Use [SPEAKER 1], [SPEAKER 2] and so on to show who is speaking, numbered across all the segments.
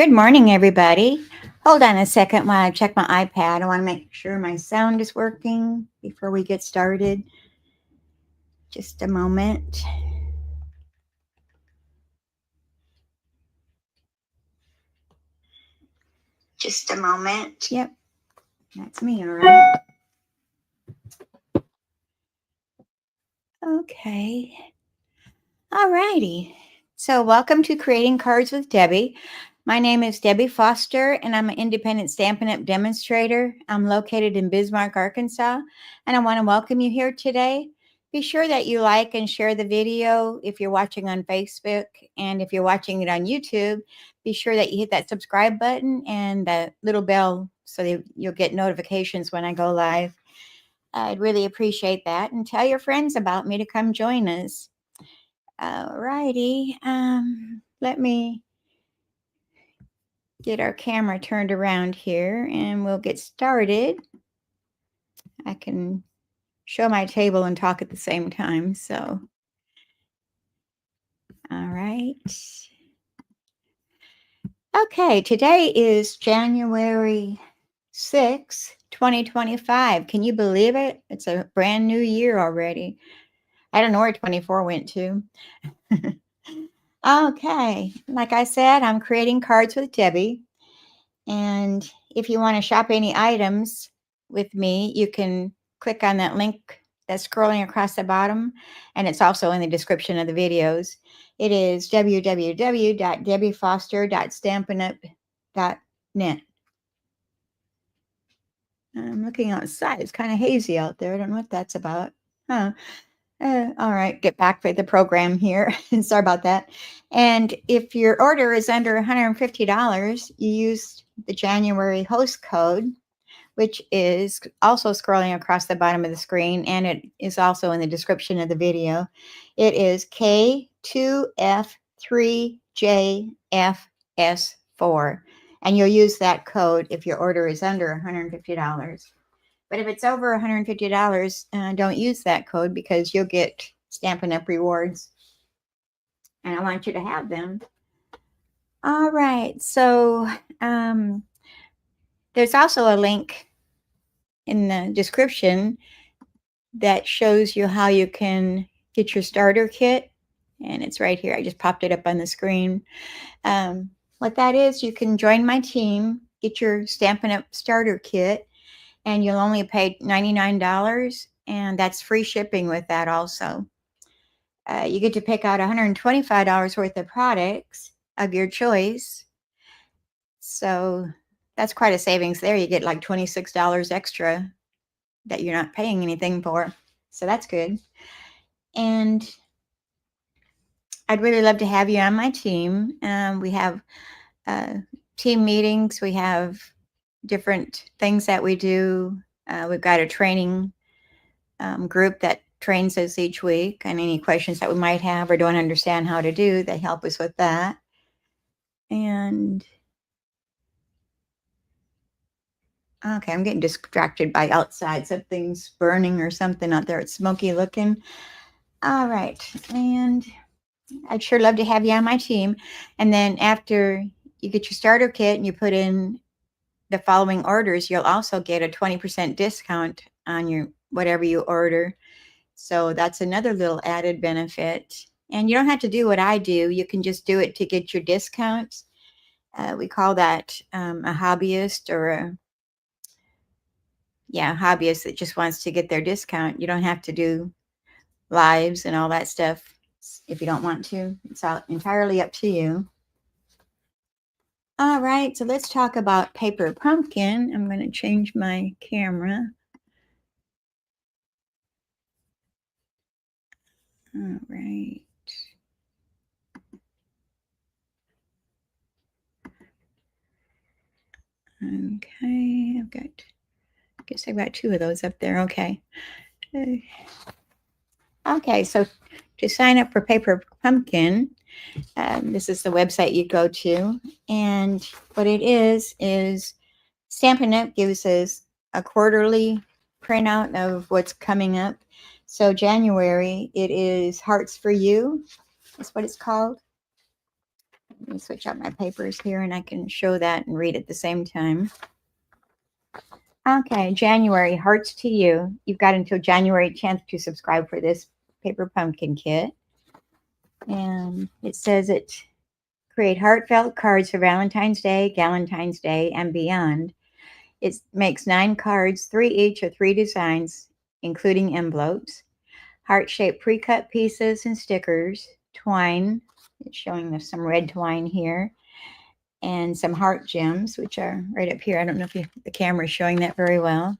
[SPEAKER 1] Good morning, everybody. Hold on a second while I check my iPad. I want to make sure my sound is working before we get started. Just a moment. Just a moment. Yep, that's me, all right. Okay. All righty. So, welcome to Creating Cards with Debbie. My name is Debbie Foster, and I'm an independent Stampin' Up! Demonstrator. I'm located in Bismarck, Arkansas, and I want to welcome you here today. Be sure that you like and share the video if you're watching on Facebook, and if you're watching it on YouTube, be sure that you hit that subscribe button and the little bell so that you'll get notifications when I go live. I'd really appreciate that, and tell your friends about me to come join us. All righty. Let me get our camera turned around here and we'll get started. I can show my table and talk at the same time. So, all right. Okay, today is January 6th, 2025. Can you believe it? It's a brand new year already. I don't know where 24 went to. Okay, like I said, I'm creating cards with Debbie. And if you want to shop any items with me, you can click on that link that's scrolling across the bottom, and it's also in the description of the videos. It is www.debbiefoster.stampinup.net. I'm looking outside. It's kind of hazy out there. I don't know what that's about. Huh. All right, get back with the program here. Sorry about that. And if your order is under $150, you use the January host code, which is also scrolling across the bottom of the screen, and it is also in the description of the video. It is K2F3JFS4, and you'll use that code if your order is under $150. But if it's over $150, don't use that code because you'll get Stampin' Up! Rewards. And I want you to have them. All right. So there's also a link in the description that shows you how you can get your starter kit. And it's right here. I just popped it up on the screen. What that is, you can join my team, get your Stampin' Up! Starter kit, and you'll only pay $99, and that's free shipping with that also. You get to pick out $125 worth of products of your choice. So that's quite a savings there. You get like $26 extra that you're not paying anything for. So that's good. And I'd really love to have you on my team. We have team meetings. We have different things that we do. We've got a training group that trains us each week, and any questions that we might have or don't understand how to do, they help us with that. And okay, I'm getting distracted by outside. Something's burning or something out there. It's smoky looking. All right. And I'd sure love to have you on my team. And then after you get your starter kit and you put in the following orders, you'll also get a 20% discount on your whatever you order. So that's another little added benefit. And you don't have to do what I do. You can just do it to get your discounts. We call that a hobbyist, or a hobbyist that just wants to get their discount. You don't have to do lives and all that stuff if you don't want to. It's all entirely up to you. All right, so let's talk about Paper Pumpkin. I'm going to change my camera. All right. Okay, I guess I've got two of those up there. Okay. Okay, so to sign up for Paper Pumpkin, this is the website you go to. And what it is Stampin' Up! Gives us a quarterly printout of what's coming up. So January, it is Hearts for You. That's what it's called. Let me switch out my papers here and I can show that and read at the same time. Okay, January, hearts to you. You've got until January 10th to subscribe for this paper pumpkin kit. And it says create heartfelt cards for Valentine's Day, Galentine's Day, and beyond. It makes 9 cards, 3 each of 3 designs, including envelopes, heart-shaped pre-cut pieces and stickers, twine. It's showing us some red twine here, and some heart gems, which are right up here. I don't know if the camera is showing that very well.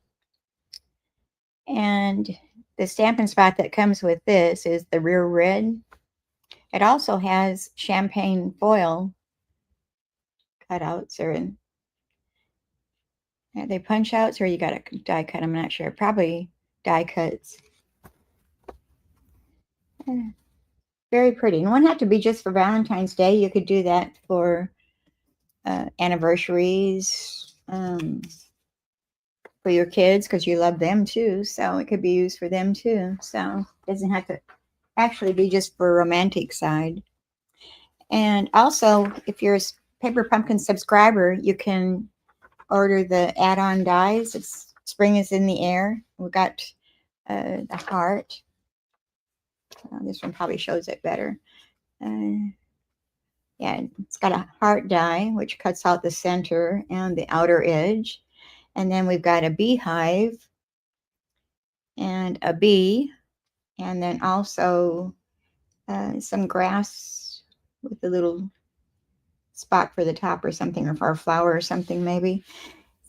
[SPEAKER 1] And the Stampin' Spot that comes with this is the rear red. It also has champagne foil cutouts, or are they punch outs, or you got a die cut? I'm not sure. Probably die cuts. Very pretty. And it wouldn't have to be just for Valentine's Day. You could do that for anniversaries, for your kids, because you love them too. So it could be used for them too. So it doesn't have to actually be just for a romantic side. And also, if you're a Paper Pumpkin subscriber, you can order the add-on dies. It's Spring is in the Air. We got the heart. This one probably shows it better. Yeah, it's got a heart die, which cuts out the center and the outer edge. And then we've got a beehive and a bee. And then also some grass with a little spot for the top or something, or for a flower or something maybe.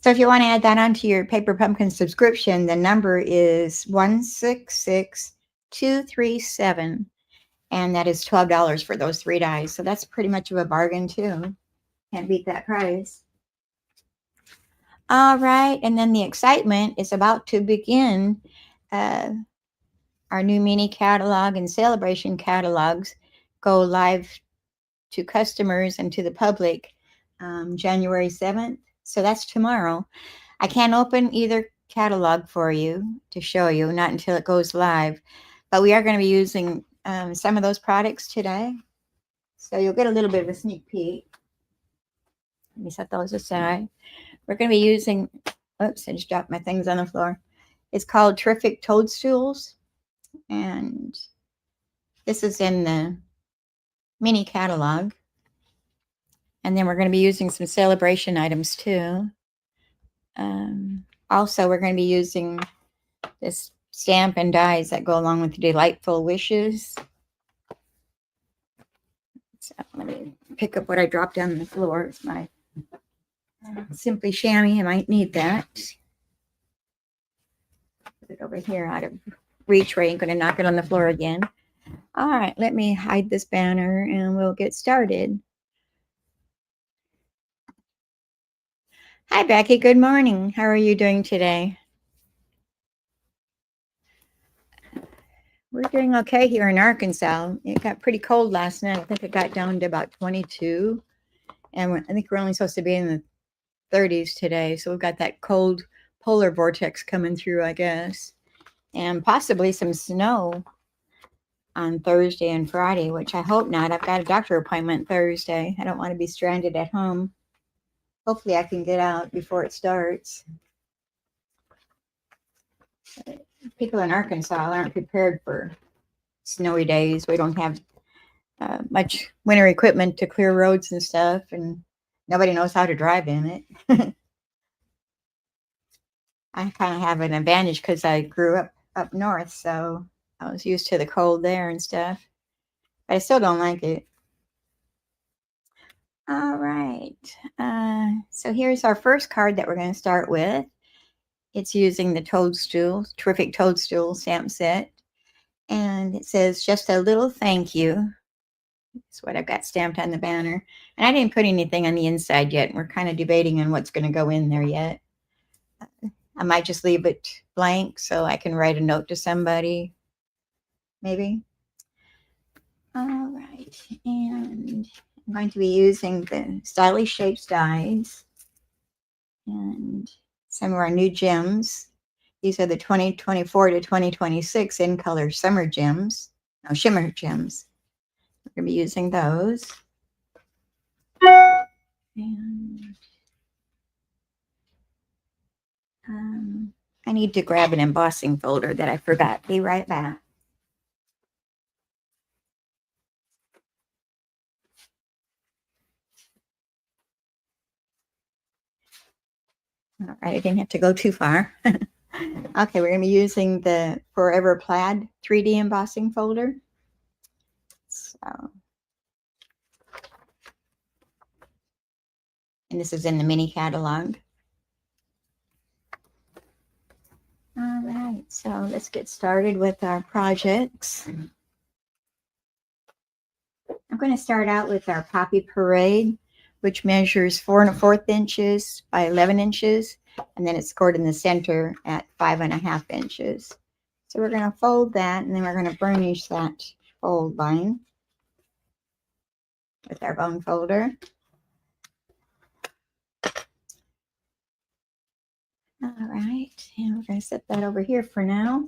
[SPEAKER 1] So if you want to add that onto your Paper Pumpkin subscription, the number is 166237. And that is $12 for those 3 dies. So that's pretty much of a bargain too. Can't beat that price. All right. And then the excitement is about to begin. Our new mini catalog and celebration catalogs go live to customers and to the public January 7th. So that's tomorrow. I can't open either catalog for you to show you, not until it goes live. But we are going to be using some of those products today. So you'll get a little bit of a sneak peek. Let me set those aside. We're going to be using, oops, I just dropped my things on the floor. It's called Terrific Toadstools. And this is in the mini catalog. And then we're going to be using some celebration items too. Also, we're going to be using this stamp and dies that go along with the Delightful Wishes. So let me pick up what I dropped down on the floor. It's my Simply Chamois. I might need that. Put it over here out of reach where I ain't going to knock it on the floor again. All right, let me hide this banner and we'll get started. Hi, Becky. Good morning. How are you doing today? We're doing okay here in Arkansas. It got pretty cold last night. I think it got down to about 22. And I think we're only supposed to be in the 30s today. So we've got that cold polar vortex coming through, I guess. And possibly some snow on Thursday and Friday, which I hope not. I've got a doctor appointment Thursday. I don't want to be stranded at home. Hopefully I can get out before it starts. People in Arkansas aren't prepared for snowy days. We don't have much winter equipment to clear roads and stuff, and nobody knows how to drive in it. I kind of have an advantage because I grew up north, so I was used to the cold there and stuff. But I still don't like it. All right. So here's our first card that we're going to start with. It's using the Toadstools, Terrific Toadstool stamp set. And it says, just a little thank you. That's what I've got stamped on the banner. And I didn't put anything on the inside yet. We're kind of debating on what's going to go in there yet. I might just leave it blank so I can write a note to somebody, maybe. All right. And I'm going to be using the Stylish Shapes dies and some of our new gems. These are the 2024 to 2026 in color summer gems. No, shimmer gems. We're going to be using those. And I need to grab an embossing folder that I forgot. Be right back. All right, I didn't have to go too far. Okay, we're going to be using the Forever Plaid 3D embossing folder. So, and this is in the mini catalog. All right, so let's get started with our projects. I'm going to start out with our Poppy Parade, which measures 4 1/4 inches by 11 inches, and then it's scored in the center at 5 1/2 inches. So we're going to fold that, and then we're going to burnish that fold line with our bone folder. All right, and we're going to set that over here for now.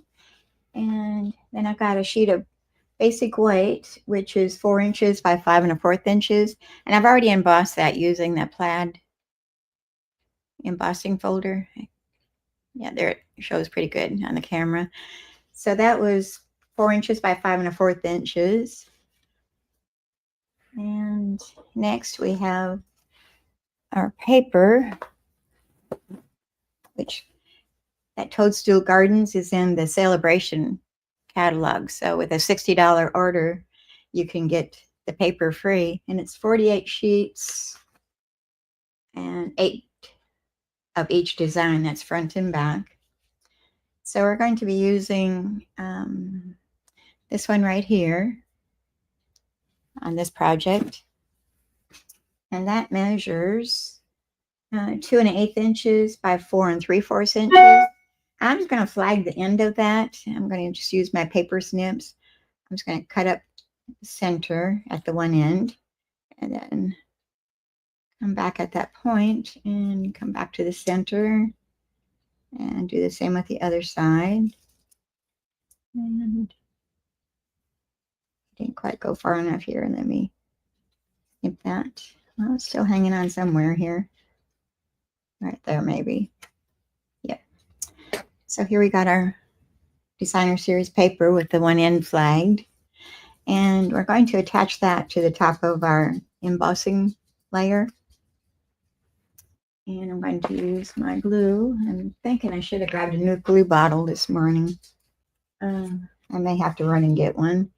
[SPEAKER 1] And then I've got a sheet of basic white, which is 4 inches by 5 1/4 inches. And I've already embossed that using that plaid embossing folder. Yeah, there it shows pretty good on the camera. So that was 4 inches by 5 1/4 inches. And next we have our paper, which that Toadstool Gardens is in the Celebration catalog. So with a $60 order, you can get the paper free. And it's 48 sheets and 8 of each design. That's front and back. So we're going to be using this one right here on this project. And that measures 2 1/8 inches by 4 3/4 inches. I'm just going to flag the end of that. I'm going to just use my paper snips. I'm just going to cut up the center at the one end and then come back at that point and come back to the center and do the same with the other side. And didn't quite go far enough here. Let me snip that. Well, it's still hanging on somewhere here. Right there, maybe. Yep. So here we got our designer series paper with the one end flagged. And we're going to attach that to the top of our embossing layer. And I'm going to use my glue. I'm thinking I should have grabbed a new glue bottle this morning. I may have to run and get one.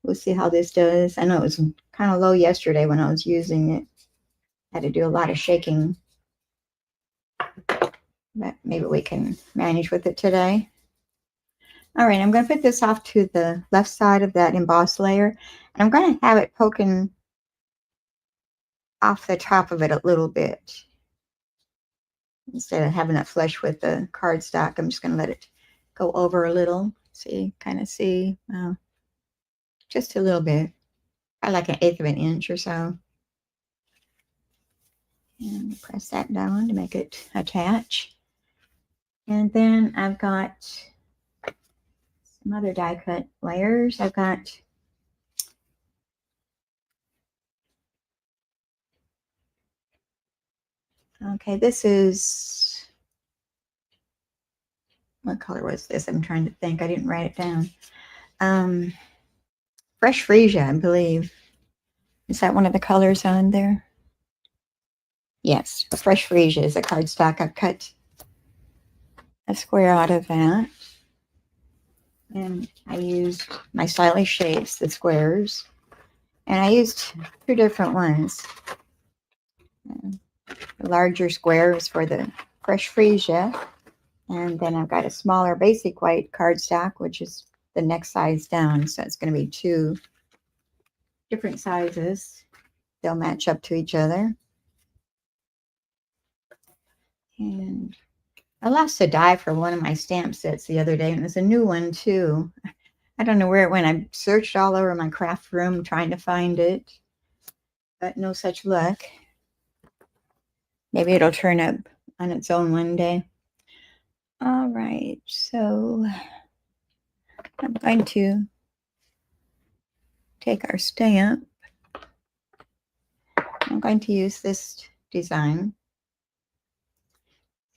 [SPEAKER 1] We'll see how this does. I know it was kind of low yesterday when I was using it. Had to do a lot of shaking. But maybe we can manage with it today. All right, I'm going to put this off to the left side of that embossed layer. And I'm going to have it poking off the top of it a little bit. Instead of having it flush with the cardstock, I'm just going to let it go over a little. See, kind of see, just a little bit. Probably like 1/8 of an inch or so. And press that down to make it attach. And then I've got some other die cut layers. I've got okay, this is, what color was this? I'm trying to think. I didn't write it down. Fresh Freesia, I believe. Is that one of the colors on there? Yes, Fresh Freesia is a cardstock. I've cut a square out of that. And I used my stylish shapes, the squares. And I used 2 different ones. The larger square is for the Fresh Freesia. And then I've got a smaller basic white cardstock, which is the next size down. So it's going to be 2 different sizes. They'll match up to each other. And I lost a die for one of my stamp sets the other day, and it was a new one too. I don't know where it went. I searched all over my craft room trying to find it, but no such luck. Maybe it'll turn up on its own one day. All right, so I'm going to take our stamp. I'm going to use this design.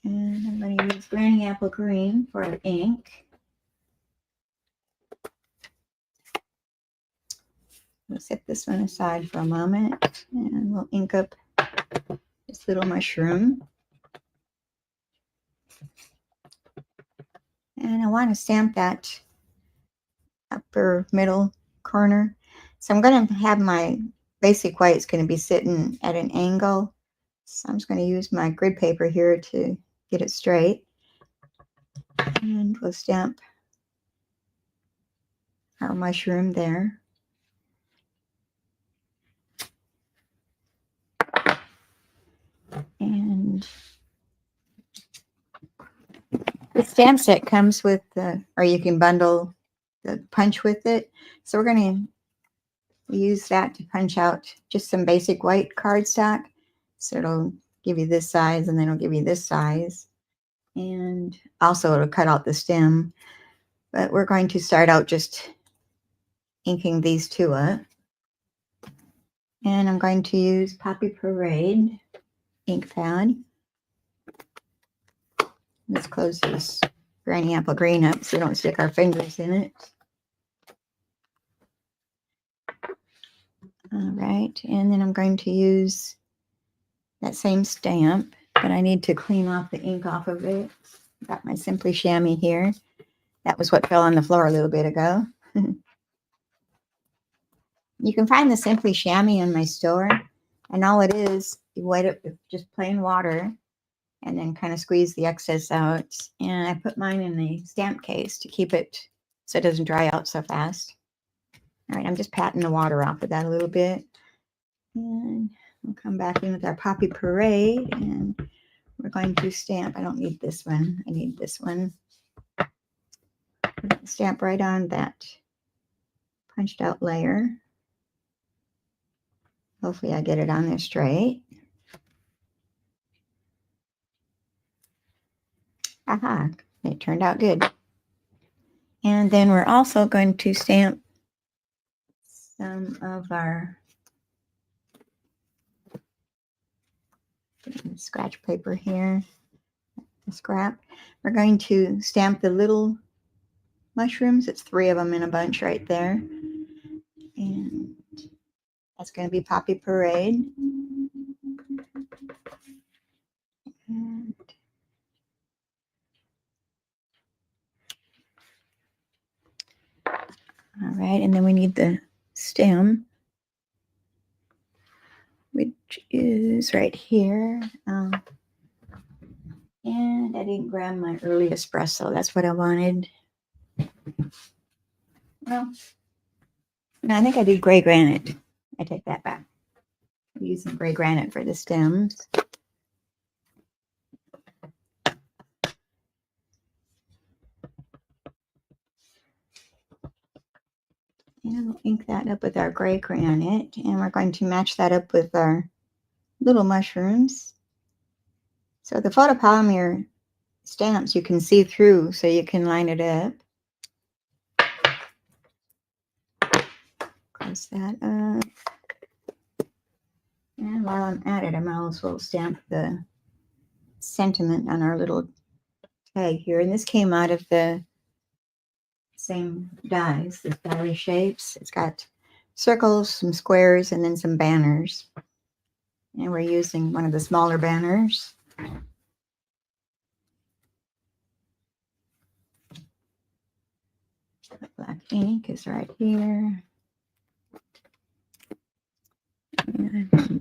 [SPEAKER 1] And I'm going to use Granny Apple Green for the ink. We'll set this one aside for a moment, and we'll ink up this little mushroom. And I want to stamp that upper middle corner. So I'm going to have my basic white is going to be sitting at an angle. So I'm just going to use my grid paper here to get it straight. And we'll stamp our mushroom there. And the stamp set comes with the, or you can bundle the punch with it. So we're going to use that to punch out just some basic white cardstock. So it'll give you this size, and then it'll give you this size. And also it'll cut out the stem. But we're going to start out just inking these two up. And I'm going to use Poppy Parade ink pad. Let's close this Granny Apple Green up so we don't stick our fingers in it. All right, and then I'm going to use that same stamp, but I need to clean off the ink off of it. Got my Simply Chamois here. That was what fell on the floor a little bit ago. You can find the Simply Chamois in my store, and all it is, you wet it with just plain water and then kind of squeeze the excess out. And I put mine in the stamp case to keep it so it doesn't dry out so fast. All right, I'm just patting the water off of that a little bit. And we'll come back in with our Poppy Parade, and we're going to stamp. I don't need this one. I need this one. Stamp right on that punched out layer. Hopefully I get it on there straight. Aha, it turned out good. And then we're also going to stamp some of our scratch paper here, the scrap. We're going to stamp the little mushrooms. It's 3 of them in a bunch right there. And that's going to be Poppy Parade. And all right, and then we need the stem, which is right here. And I didn't grab my early espresso. That's what I wanted. Well, no, I think I did gray granite. I take that back. I'm using gray granite for the stems. And we'll ink that up with our gray granite. And we're going to match that up with our little mushrooms. So the photopolymer stamps you can see through, so you can line it up. Close that up. And while I'm at it, I might as well stamp the sentiment on our little tag here. And this came out of the same dies, the die shapes. It's got circles, some squares, and then some banners. And we're using one of the smaller banners. The black ink is right here. And I'm going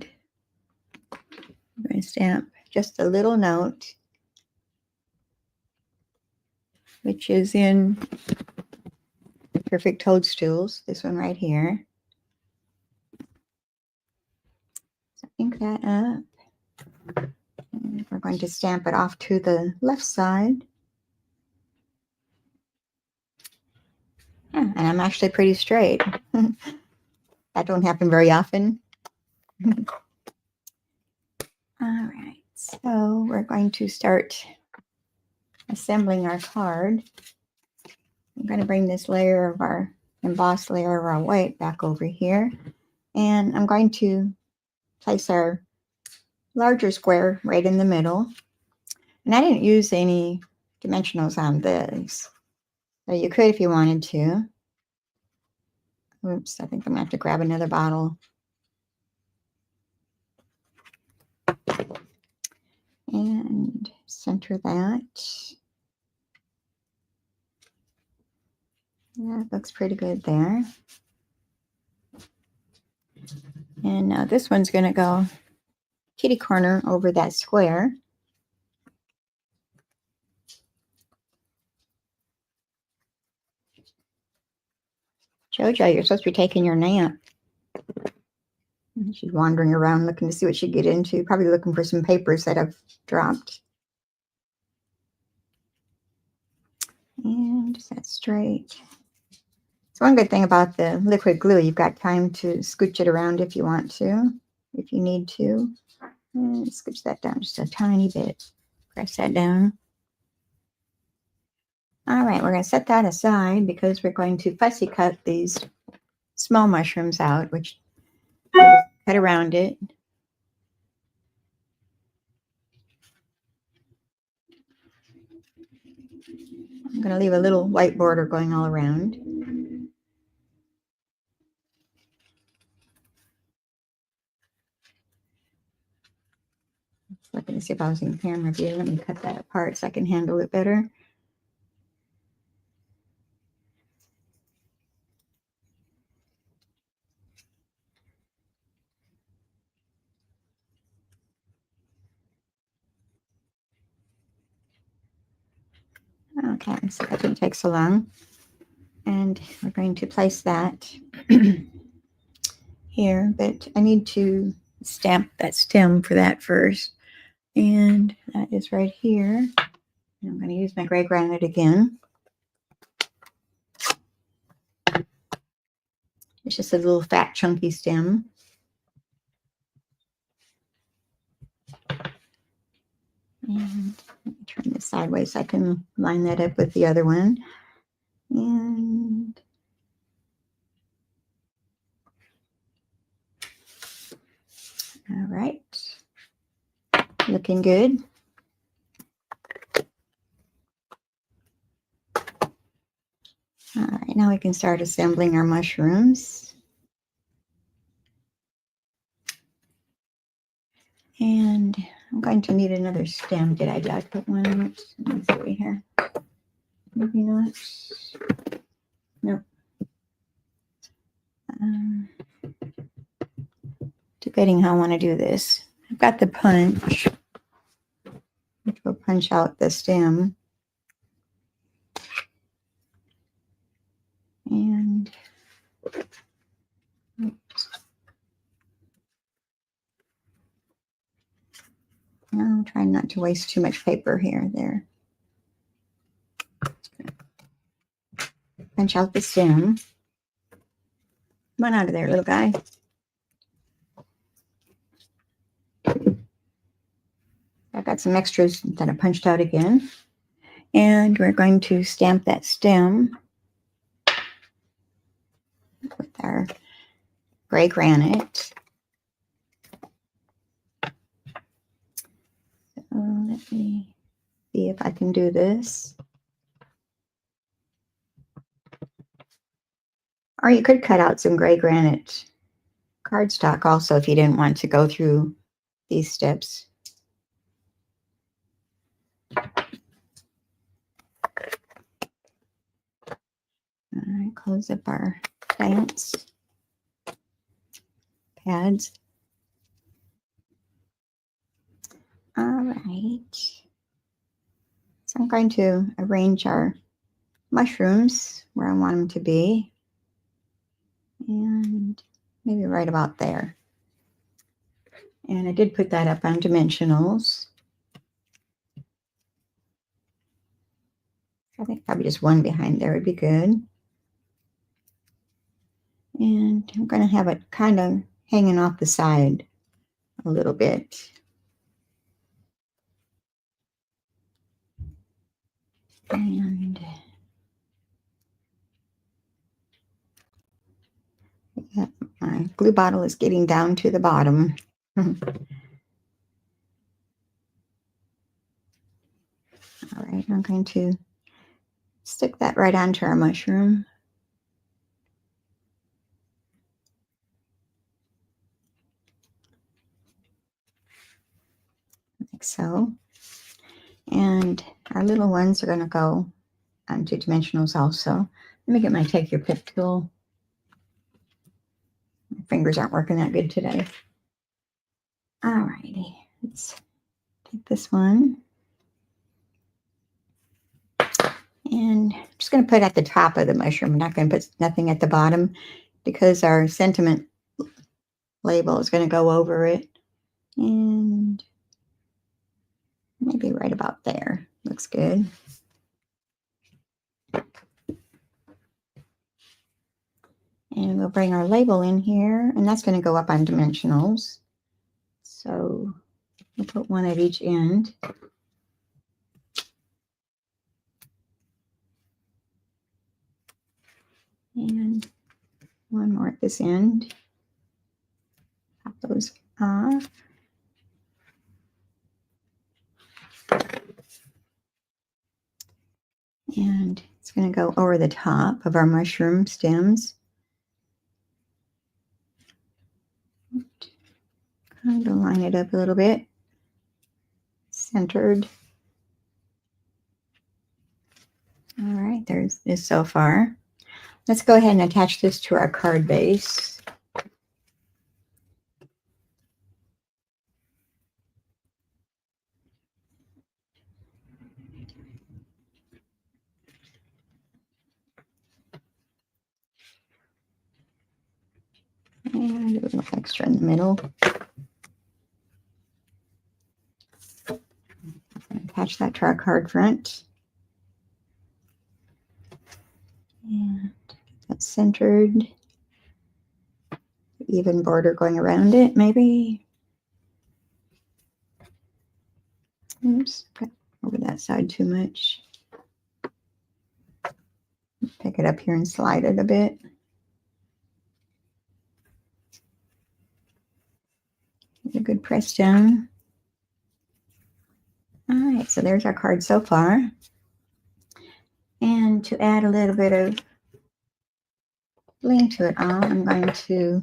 [SPEAKER 1] to stamp just a little note, which is in Perfect Toadstools, this one right here. So ink that up. And we're going to stamp it off to the left side. Yeah, and I'm actually pretty straight. That don't happen very often. All right, so we're going to start assembling our card. I'm going to bring this layer of our embossed layer of our white back over here. And I'm going to place our larger square right in the middle. And I didn't use any dimensionals on this. So you could if you wanted to. Oops, I think I'm going to have to grab another bottle. And center that. That looks pretty good there. And now this one's going to go kitty corner over that square. Jojo, you're supposed to be taking your nap. She's wandering around looking to see what she'd get into, probably looking for some papers that I've dropped. And set straight. So one good thing about the liquid glue, you've got time to scooch it around if you want to, if you need to. And scooch that down just a tiny bit. Press that down. All right, we're going to set that aside because we're going to fussy cut these small mushrooms out, which cut around it. I'm going to leave a little white border going all around. Looking to see if I was in camera view. Let me cut that apart so I can handle it better. Okay, so that didn't take so long. And we're going to place that here, but I need to stamp that stem for that first. And that is right here. And I'm going to use my gray granite again. It's just a little fat, chunky stem. And let me turn this sideways so I can line that up with the other one. And all right, looking good. All right, now we can start assembling our mushrooms. And I'm going to need another stem. Did I put one on it? Let's see here. Maybe not. Nope. Debating how I want to do this. I've got the punch, which will punch out the stem. And oops. I'm trying not to waste too much paper here. There. Punch out the stem. Come on out of there, little guy. I've got some extras that I punched out again. And we're going to stamp that stem with our gray granite. So let me see if I can do this. Or you could cut out some gray granite cardstock also if you didn't want to go through these steps. All right, close up our plants, pads. All right. So I'm going to arrange our mushrooms where I want them to be. And maybe right about there. And I did put that up on dimensionals. I think probably just one behind there would be good. And I'm going to have it kind of hanging off the side a little bit. And my glue bottle is getting down to the bottom. All right, I'm going to stick that right onto our mushroom. Like so. And our little ones are going to go onto dimensionals also. Let me get my Take Your Pick tool. My fingers aren't working that good today. All righty, let's take this one. And I'm just going to put it at the top of the mushroom. I'm not going to put nothing at the bottom because our sentiment label is going to go over it. And maybe right about there. Looks good. And we'll bring our label in here, and that's going to go up on dimensionals. So we'll put one at each end. And one more at this end. Pop those off. And it's going to go over the top of our mushroom stems. Kind of line it up a little bit. Centered. All right, there's this so far. Let's go ahead and attach this to our card base. And a little extra in the middle. Attach that to our card front. And that's centered. Even border going around it, maybe. Oops, got over that side too much. Pick it up here and slide it a bit. Get a good press down. All right, so there's our card so far. And to add a little bit of bling to it all, I'm going to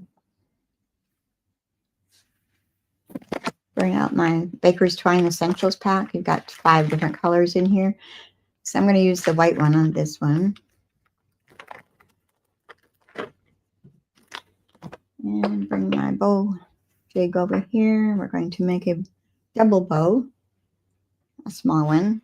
[SPEAKER 1] bring out my Baker's Twine Essentials pack. You've got 5 different colors in here. So I'm going to use the white one on this one. And bring my bow jig over here. We're going to make a double bow, a small one.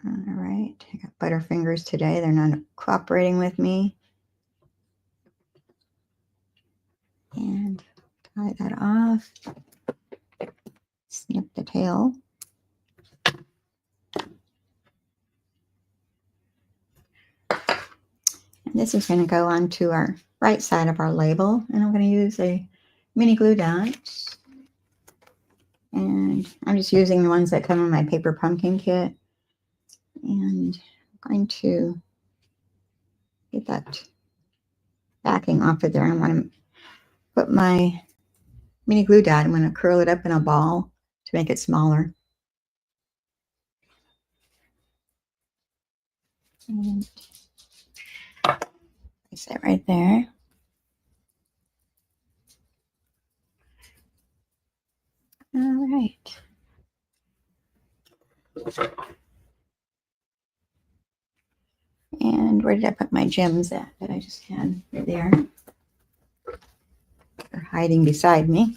[SPEAKER 1] All right, I got butterfingers today. They're not cooperating with me. And tie that off. Snip the tail. And this is going to go onto our right side of our label. And I'm going to use a mini glue dot. And I'm just using the ones that come in my paper pumpkin kit. And I'm going to get that backing off of there. I want to put my mini glue dot. I'm going to curl it up in a ball to make it smaller. And place that right there. All right. And where did I put my gems at that I just had? Right there. They're hiding beside me.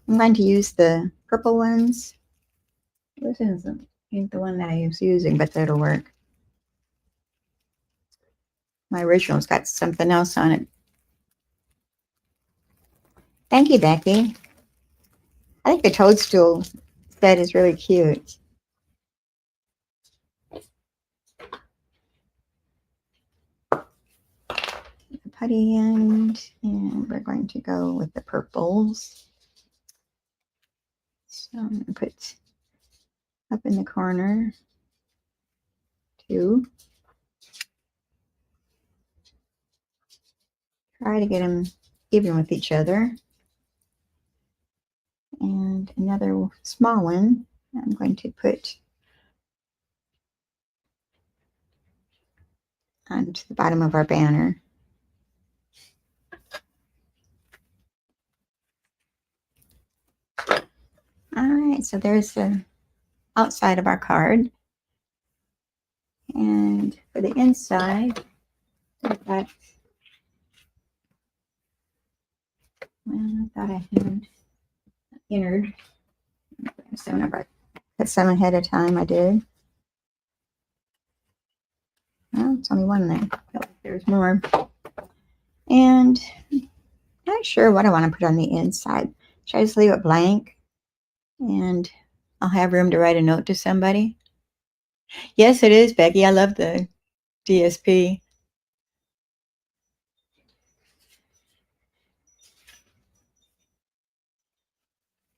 [SPEAKER 1] I'm going to use the purple ones. This isn't the one that I was using, but that'll work. My original's got something else on it. Thank you, Becky. I think the toadstool set is really cute. The putty end, and we're going to go with the purples. So I'm going to put up in the corner 2. Try to get them even with each other. And another small one I'm going to put onto the bottom of our banner. All right, so there's the outside of our card. And for the inside, I've got, well, I thought I had entered. So whenever I put some ahead of time, I did. Well, it's only one there. I feel like there's more. And not sure what I want to put on the inside. Should I just leave it blank? And I'll have room to write a note to somebody. Yes, it is, Becky. I love the DSP.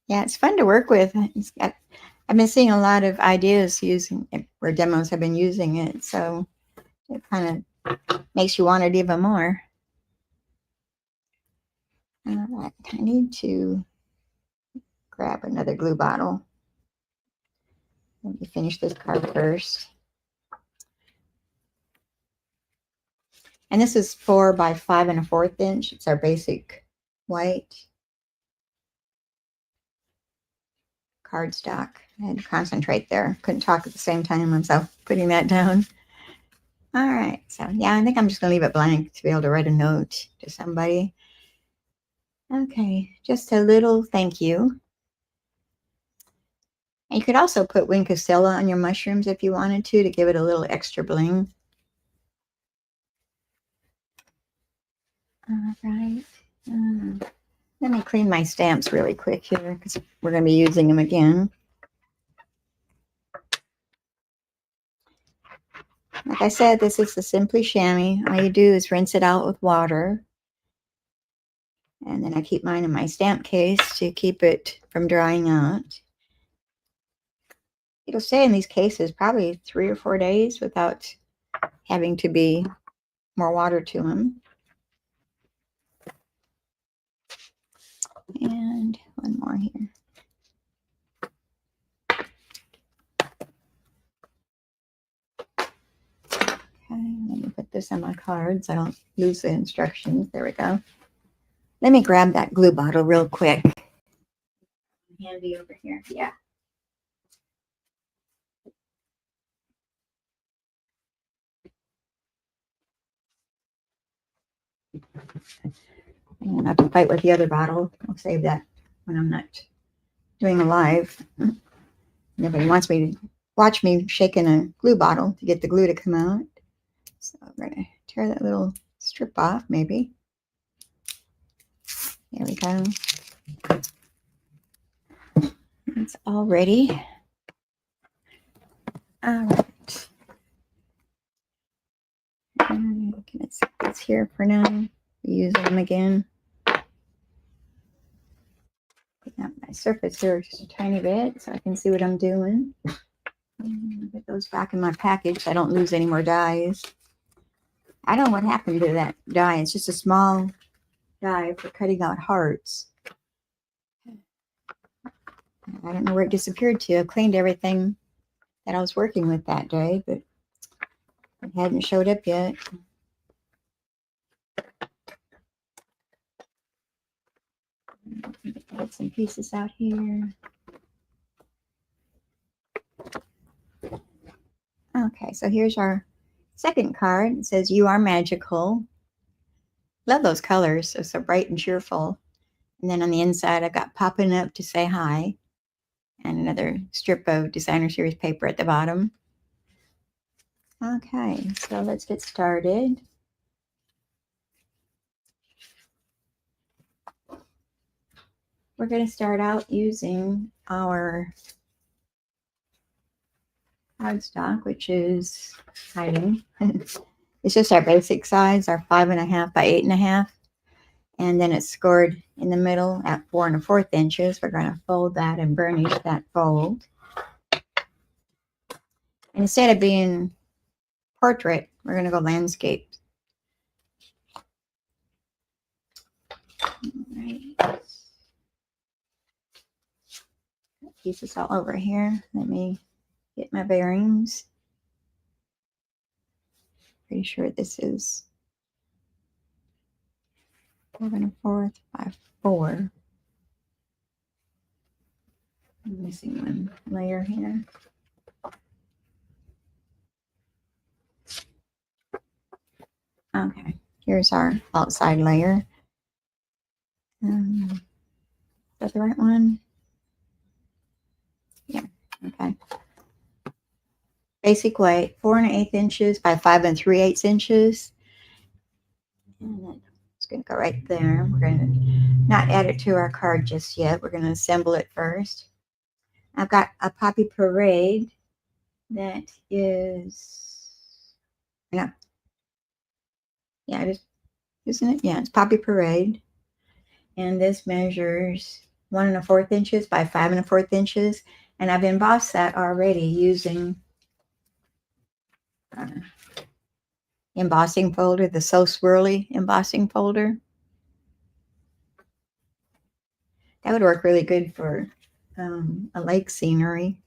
[SPEAKER 1] Yeah, it's fun to work with. I've been seeing a lot of ideas using it, where demos have been using it, so it kind of makes you want it even more. All right, I need to grab another glue bottle. Let me finish this card first. And this is 4 by 5 1/4 inch. It's our basic white cardstock. I had to concentrate there. Couldn't talk at the same time as I was putting that down. All right, so yeah, I think I'm just gonna leave it blank to be able to write a note to somebody. Okay, just a little thank you. And you could also put wing Casella on your mushrooms if you wanted to give it a little extra bling. All right. Let me clean my stamps really quick here because we're going to be using them again. Like I said, this is the Simply Chamois. All you do is rinse it out with water. And then I keep mine in my stamp case to keep it from drying out. It'll stay in these cases probably 3 or 4 days without having to be more water to them. And one more here. Okay, let me put this on my card so I don't lose the instructions. There we go. Let me grab that glue bottle real quick. Handy over here. Yeah. And I have to fight with the other bottle. I'll save that when I'm not doing a live. Nobody wants me to watch me shaking a glue bottle to get the glue to come out. So I'm going to tear that little strip off, maybe. There we go. It's all ready. All right. It's here for now. Use them again. Put up my surface here just a tiny bit so I can see what I'm doing. Put those back in my package so I don't lose any more dies. I don't know what happened to that die. It's just a small die for cutting out hearts. I don't know where it disappeared to. I cleaned everything that I was working with that day, but it hadn't showed up yet. Get some pieces out here. Okay, so here's our second card. It says, "You are magical." Love those colors. They're so bright and cheerful. And then on the inside, I've got "Popping Up to Say Hi," and another strip of designer series paper at the bottom. Okay, so let's get started. We're going to start out using our cardstock, which is hiding. It's just our basic size, our 5 1/2 by 8 1/2. And then it's scored in the middle at 4 1/4 inches. We're going to fold that and burnish that fold. And instead of being portrait, we're going to go landscape. Right. Pieces all over here. Let me get my bearings. Pretty sure this is 7 1/4 by 4. I'm missing one layer here. Okay, here's our outside layer. Is that the right one? Yeah, okay. Basic weight, 4 1/8 inches by 5 3/8 inches. And then it's going to go right there. We're going to not add it to our card just yet. We're going to assemble it first. I've got a Poppy Parade that is, yeah, isn't it? Yeah, it's Poppy Parade. And this measures 1 1/4 inches by 5 1/4 inches. And I've embossed that already using embossing folder, the So Swirly embossing folder. That would work really good for a lake scenery.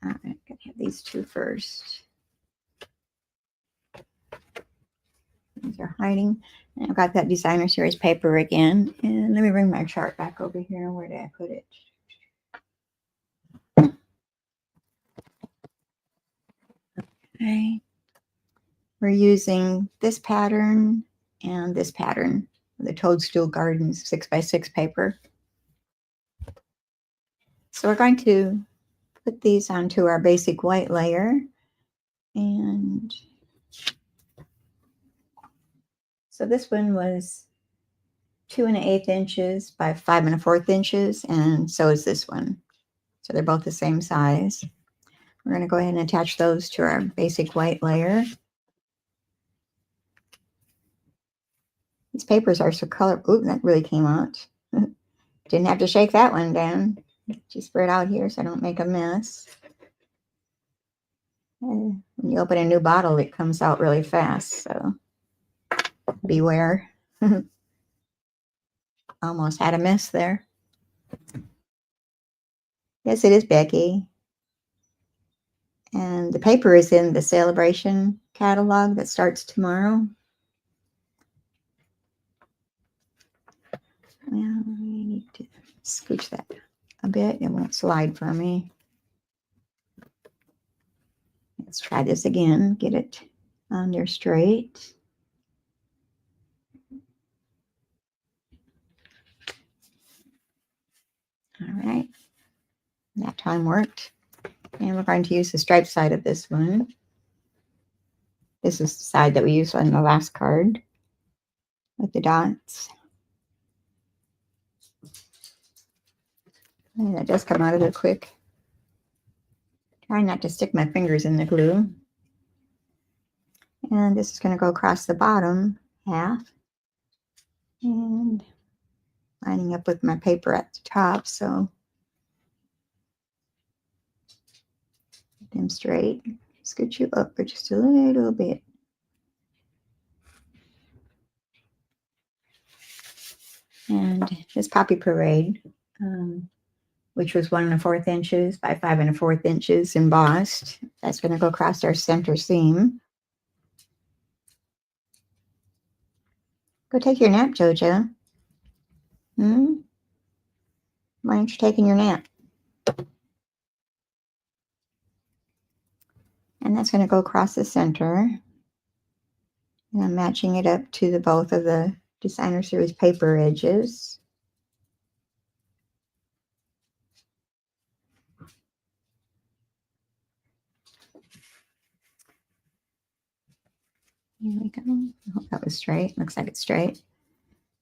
[SPEAKER 1] All right, I'm gonna have these two first. These are hiding. And I've got that designer series paper again. And let me bring my chart back over here. Where did I put it? Okay. We're using this pattern and this pattern, the Toadstool Gardens 6x6 paper. So we're going to put these onto our basic white layer. And so this one was 2 1/8 inches by 5 1/4 inches, and so is this one. So they're both the same size. We're going to go ahead and attach those to our basic white layer. These papers are so colorful. Ooh, that really came out. Didn't have to shake that one down. Just spread out here so I don't make a mess. When you open a new bottle, it comes out really fast, so beware. Almost had a mess there. Yes, it is Becky. And the paper is in the Celebration catalog that starts tomorrow. Well, I need to scooch that a bit. It won't slide for me. Let's try this again. Get it on there straight. All right. That time worked. And we're going to use the striped side of this one. This is the side that we used on the last card with the dots. And that does come out of there quick. Try not to stick my fingers in the glue. And this is going to go across the bottom half. And lining up with my paper at the top, so get them straight. Scoot you up for just a little bit. And this Poppy Parade, which was 1 1/4 inches by 5 1/4 inches embossed. That's going to go across our center seam. Go take your nap, Jojo. Why aren't you taking your nap? And that's going to go across the center. And I'm matching it up to both of the designer series paper edges. Here we go. I hope that was straight. Looks like it's straight.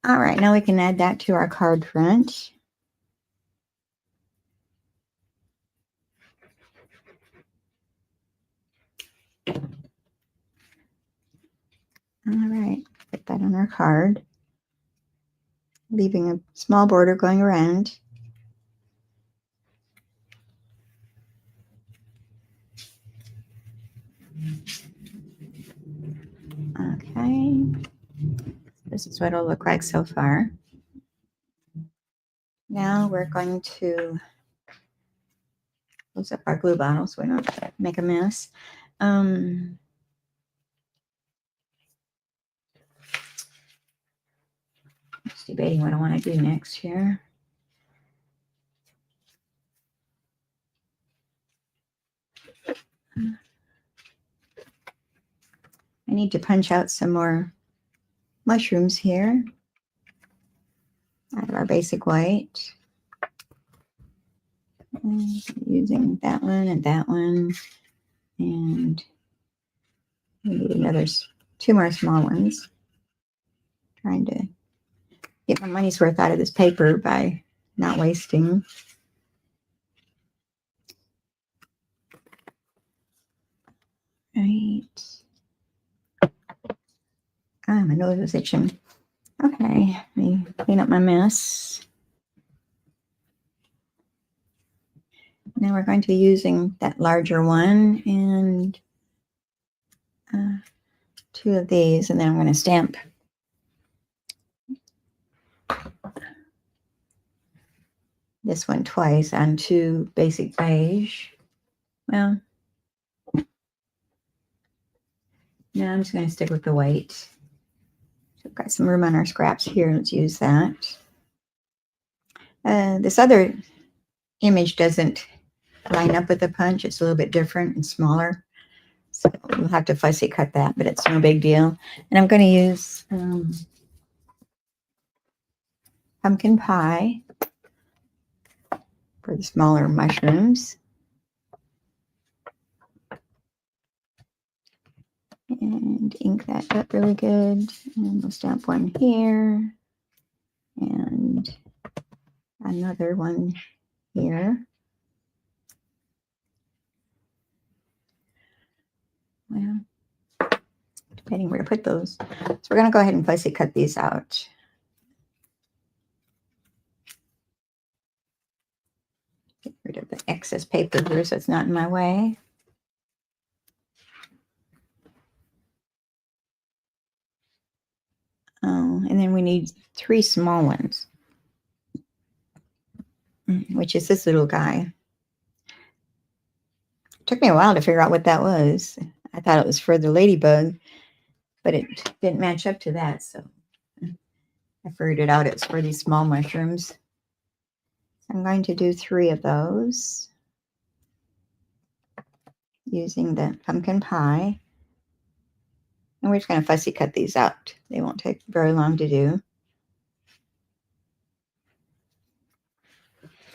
[SPEAKER 1] All right, now we can add that to our card front. All right, put that on our card, leaving a small border going around. Okay. This is what it'll look like so far. Now we're going to close up our glue bottle so we don't make a mess. Just debating what I want to do next here. I need to punch out some more mushrooms here out of our basic white. And using that one and that one. And we need two more small ones. Trying to get my money's worth out of this paper by not wasting. Right. Ah, my nose is itching. Okay, let me clean up my mess. Now we're going to be using that larger one and two of these, and then I'm going to stamp this one twice onto basic beige. Well, no, I'm just going to stick with the white. So we've got some room on our scraps here. Let's use that. This other image doesn't line up with the punch. It's a little bit different and smaller. So we'll have to fussy cut that, but it's no big deal. And I'm going to use pumpkin pie for the smaller mushrooms. And ink that up really good. And we'll stamp one here. And another one here. Well, depending where to put those. So we're going to go ahead and fussy cut these out. Get rid of the excess paper here so it's not in my way. Oh, and then we need 3 small ones, which is this little guy. It took me a while to figure out what that was. I thought it was for the ladybug, but it didn't match up to that, so I figured it out. It's for these small mushrooms. I'm going to do 3 of those using the pumpkin pie. And we're just going to fussy cut these out. They won't take very long to do.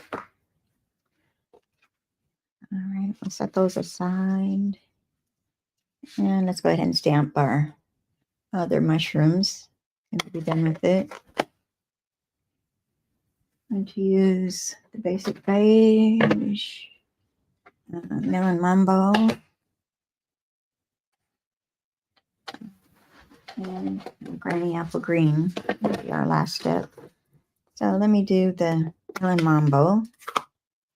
[SPEAKER 1] All right, we'll set those aside. And let's go ahead and stamp our other mushrooms. Going to be done with it. I'm going to use the basic beige, melon mambo, and granny apple green will be our last step. So let me do the melon mambo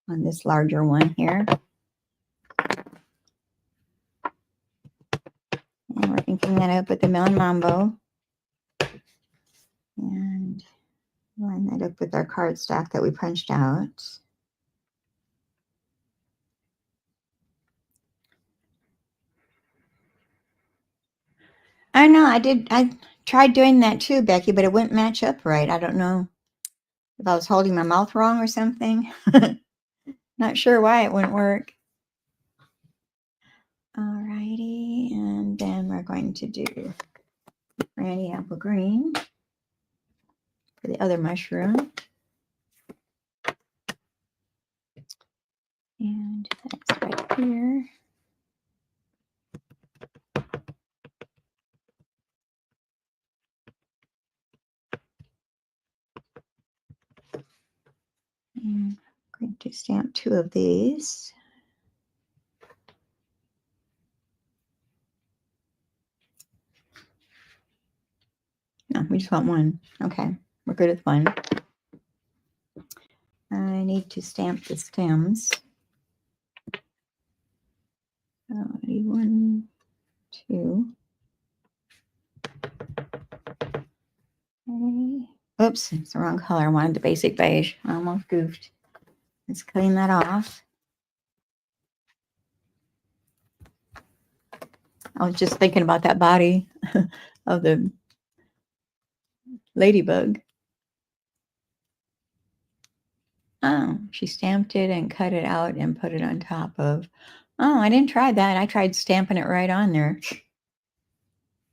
[SPEAKER 1] on this larger one here. And we're inking that up with the melon mambo. And line that up with our cardstock that we punched out. I know, I tried doing that too, Becky, but it wouldn't match up right. I don't know if I was holding my mouth wrong or something. Not sure why it wouldn't work. Alrighty, and then we're going to do granny apple green for the other mushroom. And that's right here. And I'm going to stamp 2 of these. No, we just want 1. Okay, we're good with 1. I need to stamp the stems. So I need 1, 2. Okay. Oops, it's the wrong color. I wanted the basic beige. I almost goofed. Let's clean that off. I was just thinking about that body of the ladybug. Oh, she stamped it and cut it out and put it on top of. Oh, I didn't try that. I tried stamping it right on there.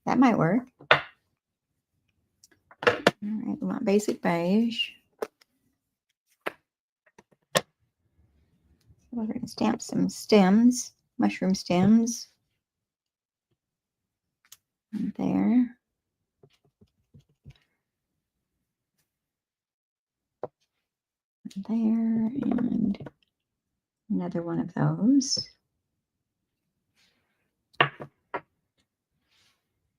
[SPEAKER 1] That might work. All right, we want basic beige. We're going to stamp some stems, mushroom stems. And there. And there. And another one of those.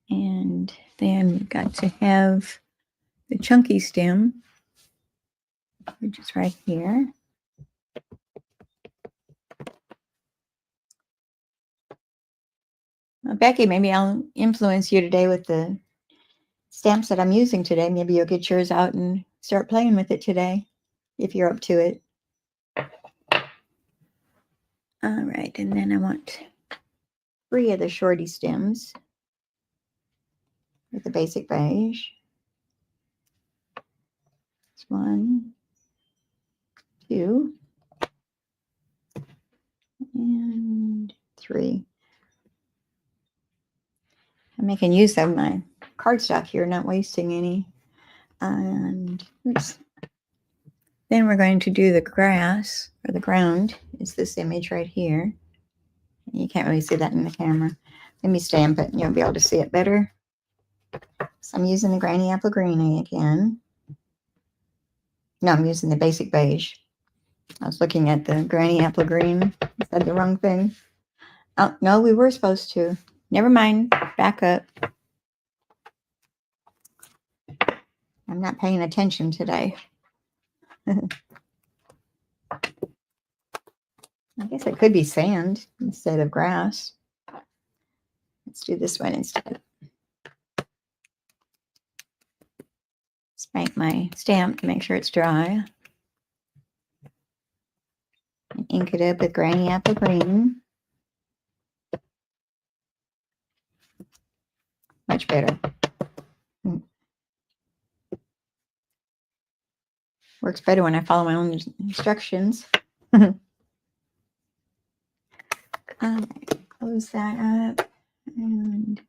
[SPEAKER 1] And then we've got to have the chunky stem, which is right here. Well, Becky, maybe I'll influence you today with the stamps that I'm using today. Maybe you'll get yours out and start playing with it today, if you're up to it. All right, and then I want 3 of the shorty stems with the basic beige. It's 1, 2, and 3. I'm making use of my cardstock here, not wasting any. And oops. Then we're going to do the grass, or the ground, is this image right here. You can't really see that in the camera. Let me stamp it and you'll be able to see it better. So I'm using the Granny Apple Green again. No, I'm using the basic beige. I was looking at the Granny Apple Green. I said the wrong thing. Oh, no, we were supposed to. Never mind. Back up. I'm not paying attention today. I guess it could be sand instead of grass. Let's do this one instead. Spank my stamp to make sure it's dry. And ink it up with Granny Apple Green. Much better. Works better when I follow my own instructions. All right, close that up. And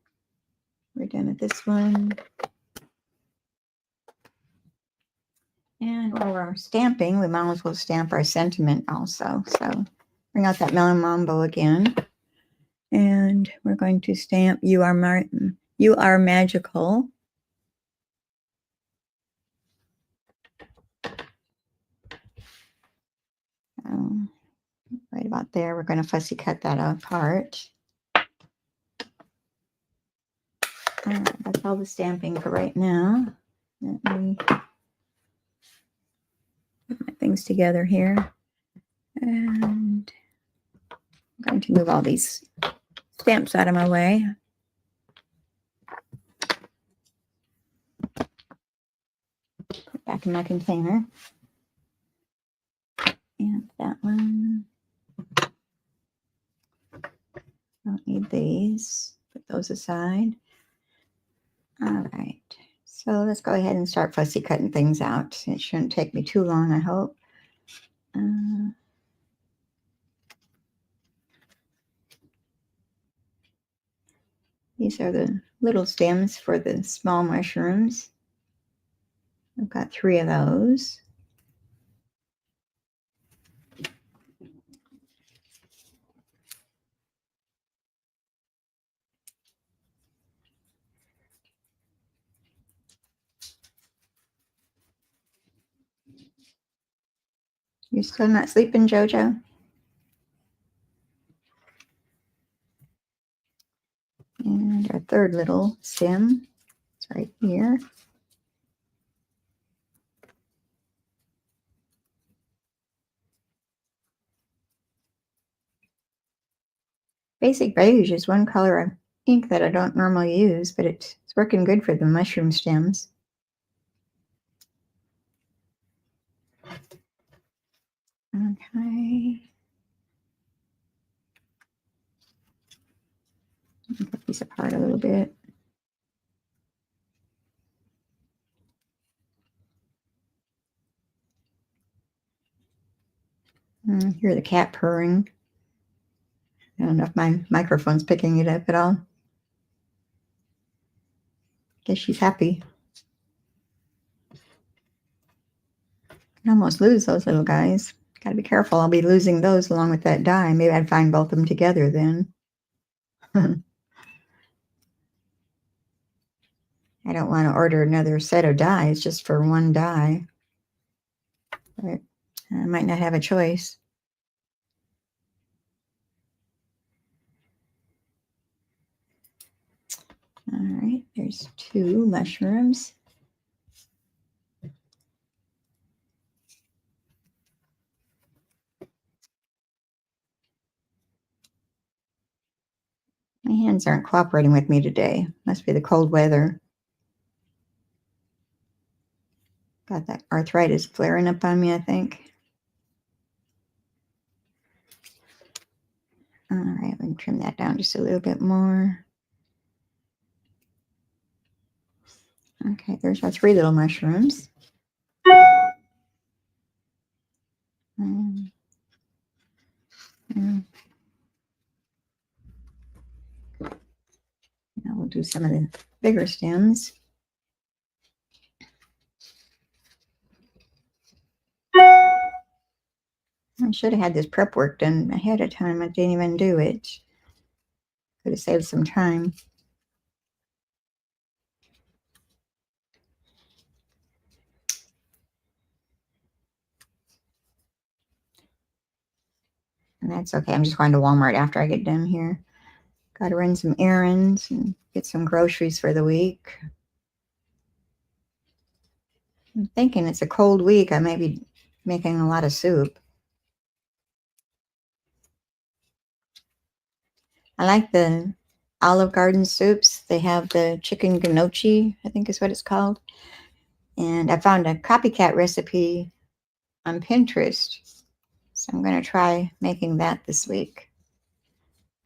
[SPEAKER 1] we're done with this one. And while we're stamping, we might as well stamp our sentiment also. So bring out that Melon Mambo again. And we're going to stamp You Are Magical. Right about there, we're going to fussy cut that apart. All right, that's all the stamping for right now. Let me put my things together here. And I'm going to move all these stamps out of my way. Put back in my container. And that one. Don't need these. Put those aside. All right. So let's go ahead and start fussy cutting things out. It shouldn't take me too long, I hope. These are the little stems for the small mushrooms. I've got 3 of those. You're still not sleeping, Jojo? And our 3rd little stem is right here. Basic beige is one color of ink that I don't normally use, but it's working good for the mushroom stems. Okay. Put these apart a little bit. Hear the cat purring. I don't know if my microphone's picking it up at all. Guess she's happy. I almost lose those little guys. Gotta be careful. I'll be losing those along with that die. Maybe I'd find both of them together then. I don't want to order another set of dies just for one die. But I might not have a choice. All right, there's 2 mushrooms. My hands aren't cooperating with me today. Must be the cold weather. Got that arthritis flaring up on me, I think. All right, let me trim that down just a little bit more. Okay, there's our 3 little mushrooms. Now we'll do some of the bigger stems. I should have had this prep work done ahead of time. I didn't even do it. Could have saved some time. And that's okay. I'm just going to Walmart after I get done here. Got to run some errands and get some groceries for the week. I'm thinking it's a cold week. I may be making a lot of soup. I like the Olive Garden soups. They have the chicken gnocchi, I think is what it's called. And I found a copycat recipe on Pinterest. So I'm going to try making that this week.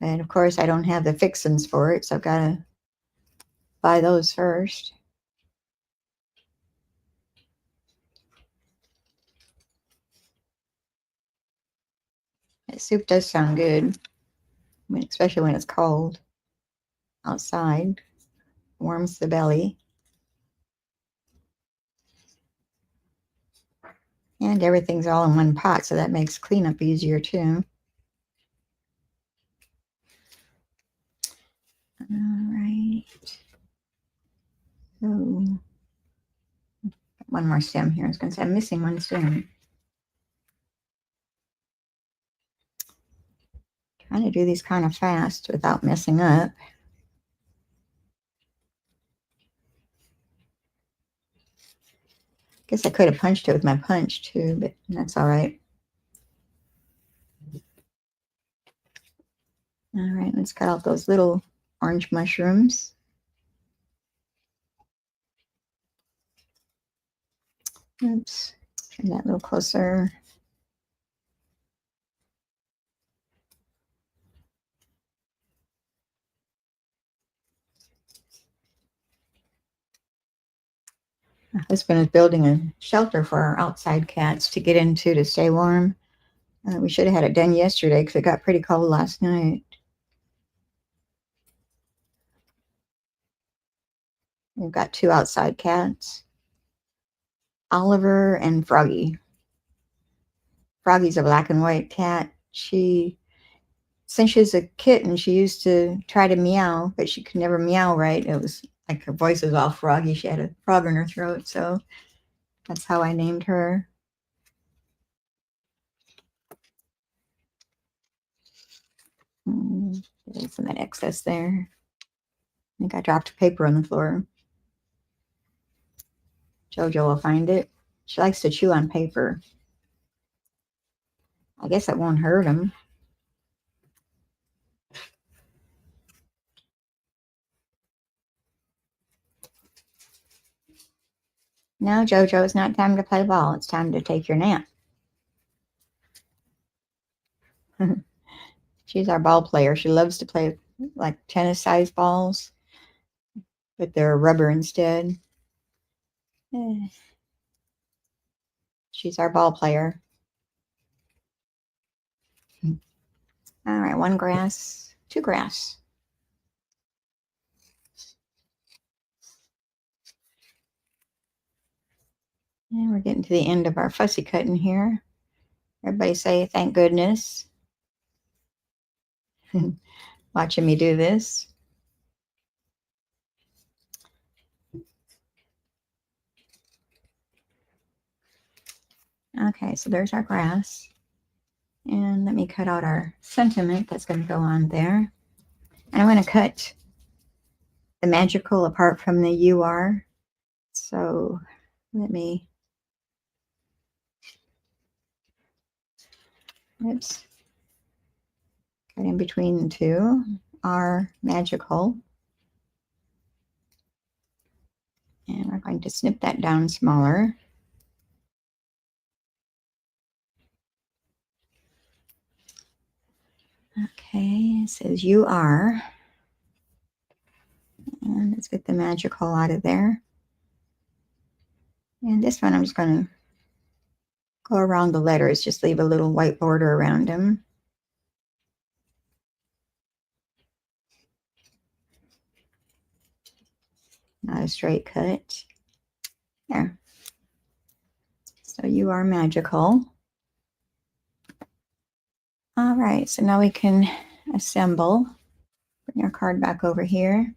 [SPEAKER 1] And of course, I don't have the fixins for it, so I've got to buy those first. That soup does sound good, especially when it's cold outside. Warms the belly. And everything's all in one pot, so that makes cleanup easier too. All right. So, one more stem here. I was going to say I'm missing one stem. Trying to do these kind of fast without messing up. Guess I could have punched it with my punch too, but that's all right. All right, let's cut out those little orange mushrooms. Oops, turn that a little closer. My husband is building a shelter for our outside cats to get into to stay warm. We should have had it done yesterday because it got pretty cold last night. We've got 2 outside cats, Oliver and Froggy. Froggy's a black and white cat. Since she was a kitten, she used to try to meow, but she could never meow right. It was like her voice was all froggy. She had a frog in her throat, so that's how I named her. There's some excess there. I think I dropped paper on the floor. Jojo will find it. She likes to chew on paper. I guess it won't hurt him. No, Jojo, it's not time to play ball. It's time to take your nap. She's our ball player. She loves to play like tennis-sized balls, but they're rubber instead. She's our ball player. All right, 1 grass, 2 grass. And we're getting to the end of our fussy cutting here. Everybody say, thank goodness. Watching me do this. Okay, so there's our grass. And let me cut out our sentiment that's going to go on there. And I'm going to cut the magical apart from the UR. So let me, oops, cut in between the two, our magical. And we're going to snip that down smaller. Okay, it says you are. And let's get the magical out of there. And this one I'm just going to go around the letters, just leave a little white border around them. Not a straight cut. There. So you are magical. All right, so now we can assemble. Bring our card back over here.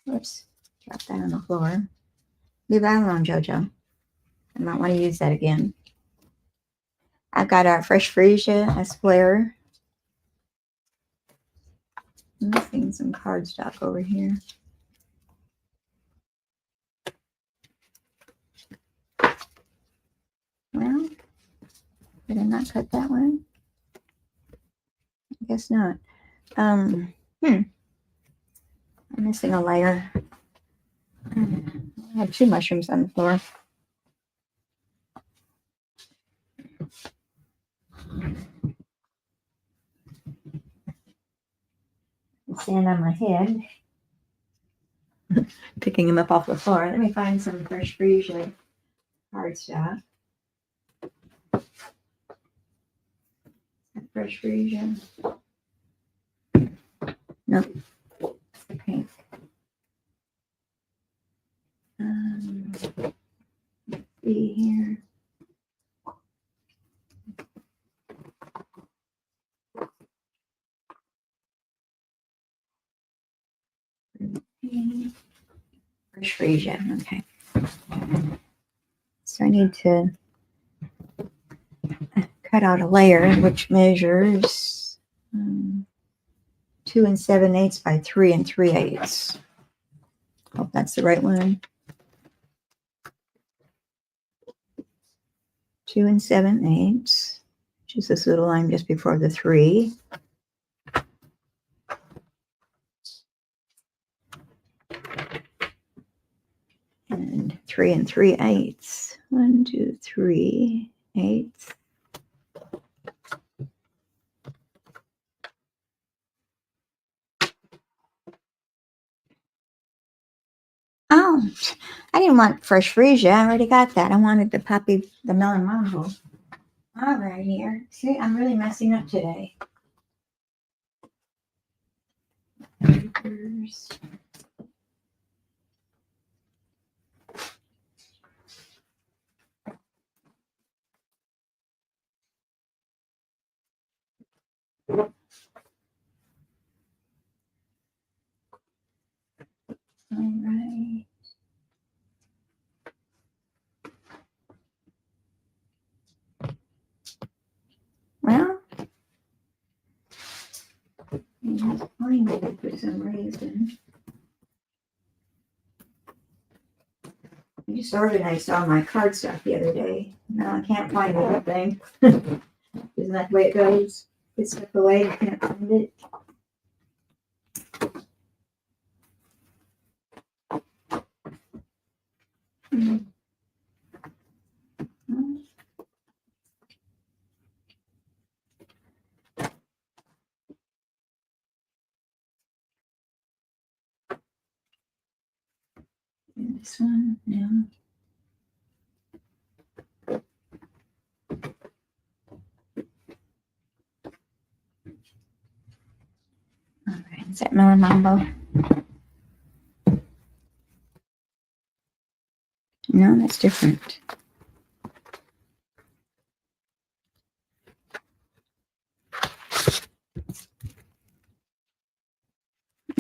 [SPEAKER 1] Oops, drop that on the floor. Leave that alone, JoJo. I might want to use that again. I've got our fresh freesia, a square. I'm missing some cardstock over here. Well, did I not cut that one? I guess not. I'm missing a layer. I have 2 mushrooms on the floor. Stand on my head. Picking them up off the floor. Let me find some fresh freesia cardstock. Fresh freesia. Nope. The pink. Let's see here. Fresh freesia. Okay. So I need to cut out a layer which measures 2 7/8 by 3 3/8. Hope that's the right one. 2 7/8, which is this little line just before the 3. And 3 3/8. 1, 2, 3, 8. Oh, I didn't want fresh freesia. I already got that. I wanted the melon mango. All right, here. See, I'm really messing up today. Papers. All right. Well, I just find it for some reason. I just organized all my cardstock the other day. Now I can't find anything. Isn't that the way it goes? It's stuck away, you can't find it. This one, yeah. All right, is that Melon Mambo? No, that's different.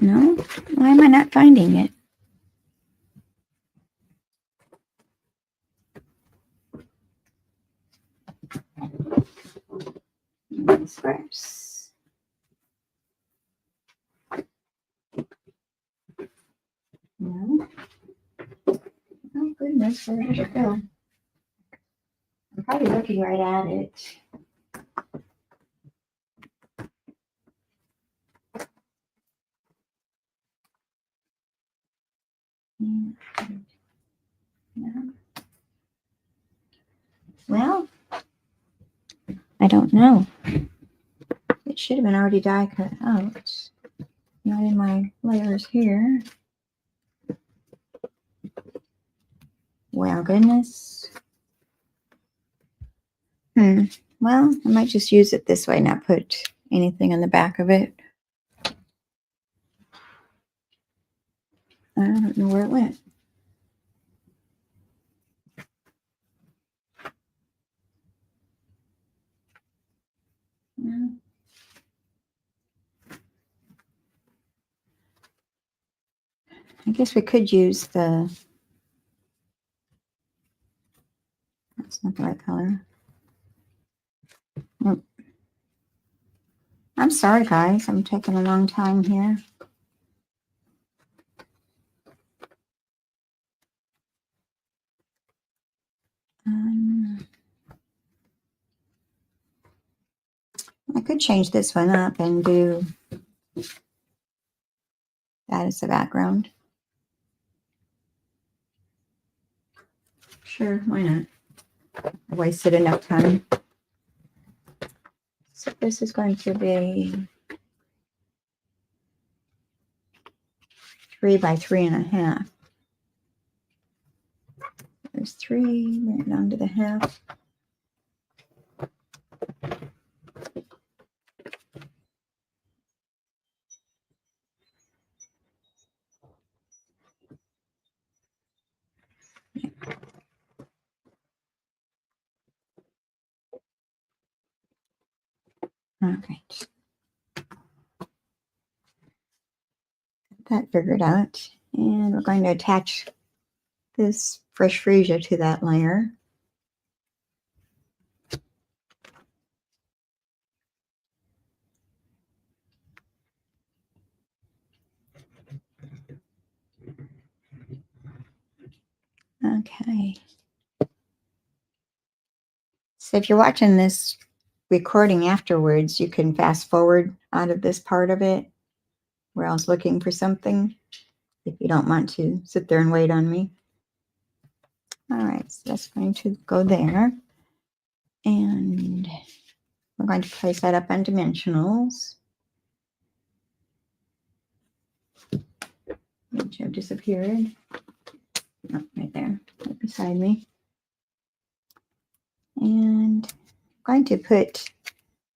[SPEAKER 1] No? Why am I not finding it? Scraps. No. Oh, goodness, where did it go? I'm probably looking right at it. No. Well, I don't know. It should have been already die cut out. Not in my layers here. Well, goodness. Well, I might just use it this way, not put anything on the back of it. I don't know where it went. No. I guess we could use the, that's not the right color. Nope. I'm sorry, guys. I'm taking a long time here. I could change this one up and do that as the background. Sure, why not? I wasted enough time. So this is going to be 3 by 3.5. There's 3, bring it down to the half. Okay. That figured out. And we're going to attach this fresh freesia to that layer. Okay. So if you're watching this recording afterwards, you can fast forward out of this part of it where I was looking for something if you don't want to sit there and wait on me. All right, so that's going to go there. And we're going to place that up on dimensionals, which have disappeared. Oh, right there, right beside me. And I'm going to put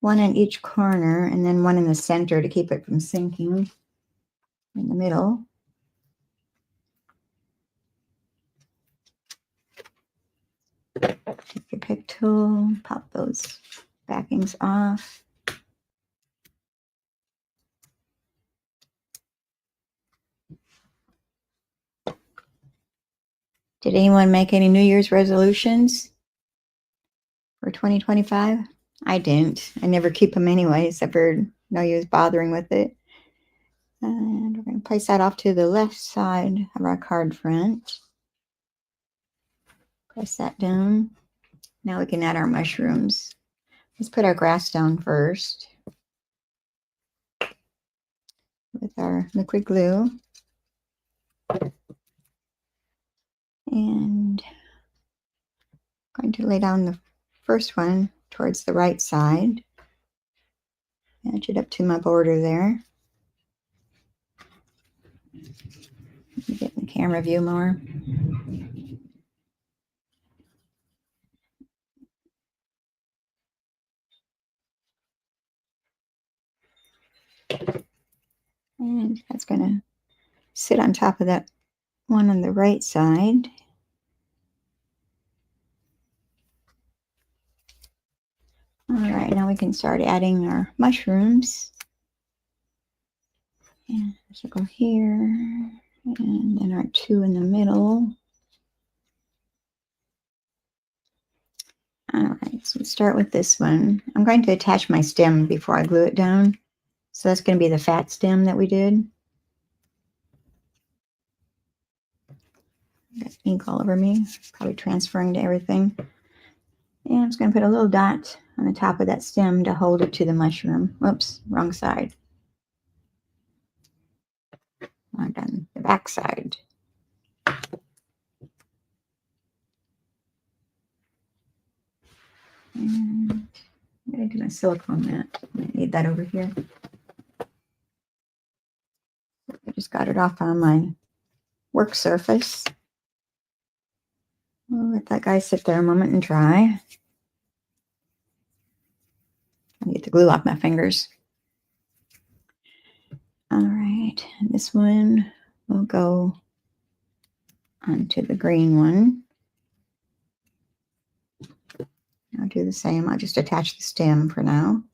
[SPEAKER 1] one in each corner and then one in the center to keep it from sinking in the middle. Take your pick tool, pop those backings off. Did anyone make any New Year's resolutions for 2025? I didn't. I never keep them anyways. I've heard no use bothering with it. And we're going to place that off to the left side of our card front. Press that down. Now we can add our mushrooms. Let's put our grass down first with our liquid glue. And I'm going to lay down the first one towards the right side. Match it up to my border there. Get in the camera view more. And that's going to sit on top of that one on the right side. All right, now we can start adding our mushrooms. And this will go here, and then our two in the middle. All right, so let's start with this one. I'm going to attach my stem before I glue it down. So that's going to be the fat stem that we did. Got ink all over me, probably transferring to everything. And I'm just going to put a little dot on the top of that stem to hold it to the mushroom. Whoops, wrong side. I've done the back side. And I'm going to do my silicone mat. I need that over here. I just got it off on my work surface. We'll let that guy sit there a moment and dry. I get the glue off my fingers. All right, this one will go onto the green one. I'll do the same. I'll just attach the stem for now.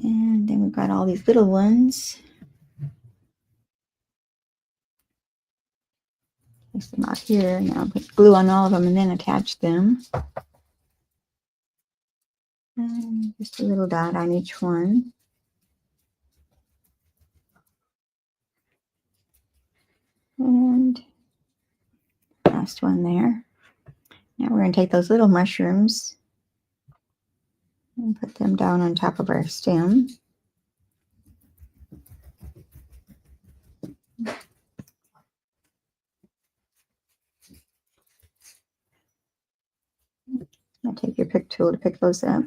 [SPEAKER 1] And then we've got all these little ones. Place them out here. Now put glue on all of them and then attach them. And just a little dot on each one. And last one there. Now we're going to take those little mushrooms and put them down on top of our stem. I'll take your pick tool to pick those up.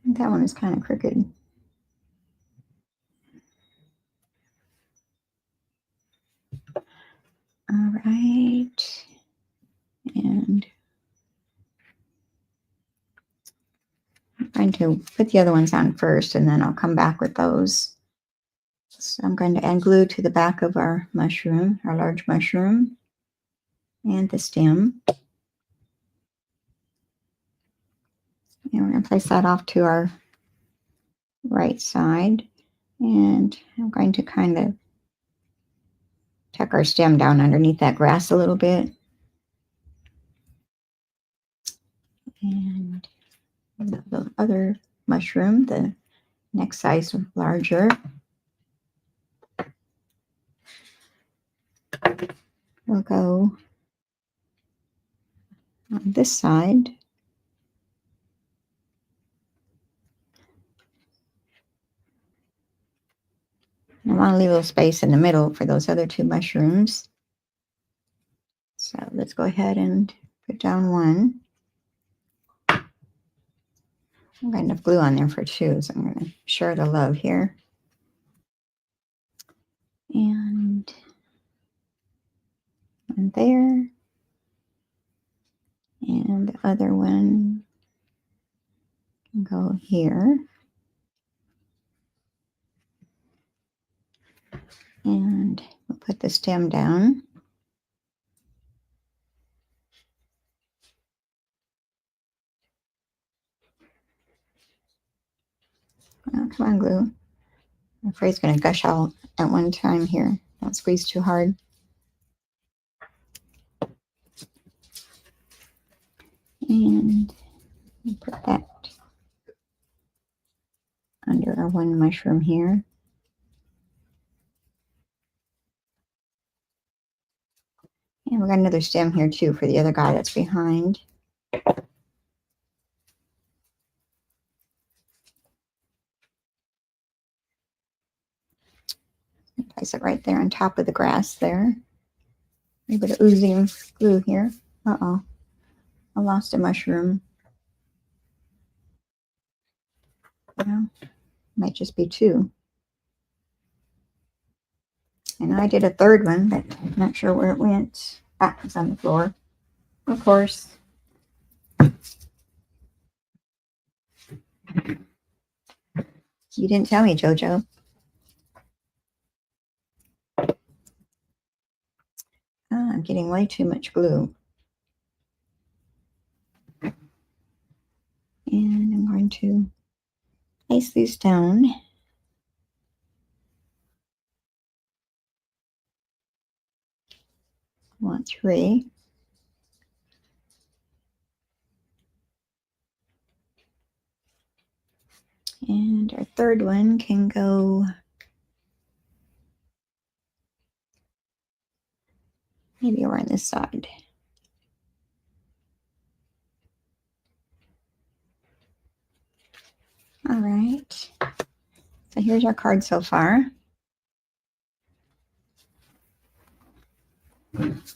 [SPEAKER 1] That one is kind of crooked. All right. And I'm going to put the other ones on first, and then I'll come back with those. So I'm going to add glue to the back of our mushroom, our large mushroom, and the stem. And we're going to place that off to our right side. And I'm going to kind of tuck our stem down underneath that grass a little bit. And the other mushroom, the next size larger, will go on this side. I want to leave a little space in the middle for those other two mushrooms. So let's go ahead and put down one. I've got enough glue on there for two, so I'm going to share the love here. And one there. And the other one can go here. And we'll put the stem down. Oh, come on, glue. I'm afraid it's going to gush out at one time here. Don't squeeze too hard. And put that under our one mushroom here. And we've got another stem here too for the other guy that's behind. Place it right there on top of the grass there. A little bit of oozing glue here. Uh-oh. I lost a mushroom. Well, might just be two. And I did a third one, but I'm not sure where it went. Ah, it's on the floor. Of course. You didn't tell me, Jojo. Oh, I'm getting way too much glue. And I'm going to place these down. I want three. And our third one can go maybe over on this side. All right. So here's our card so far.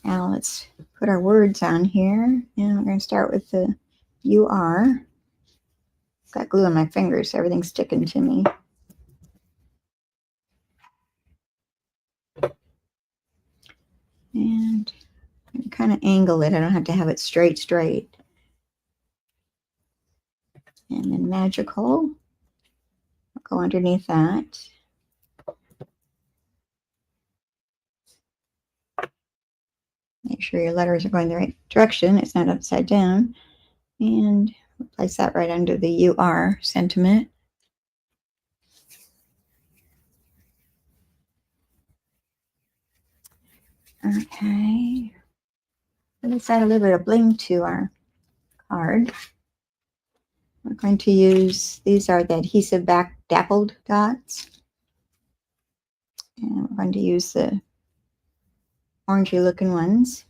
[SPEAKER 1] Now let's put our words on here. And we're going to start with the "you are." Got glue on my fingers, so everything's sticking to me. And kind of angle it. I don't have to have it straight. And then magical. I'll go underneath that. Make sure your letters are going the right direction. It's not upside down. And place that right under the "you are" sentiment. Okay. Let's add a little bit of bling to our card. We're going to use, these are the adhesive back dappled dots. And we're going to use the orangey looking ones,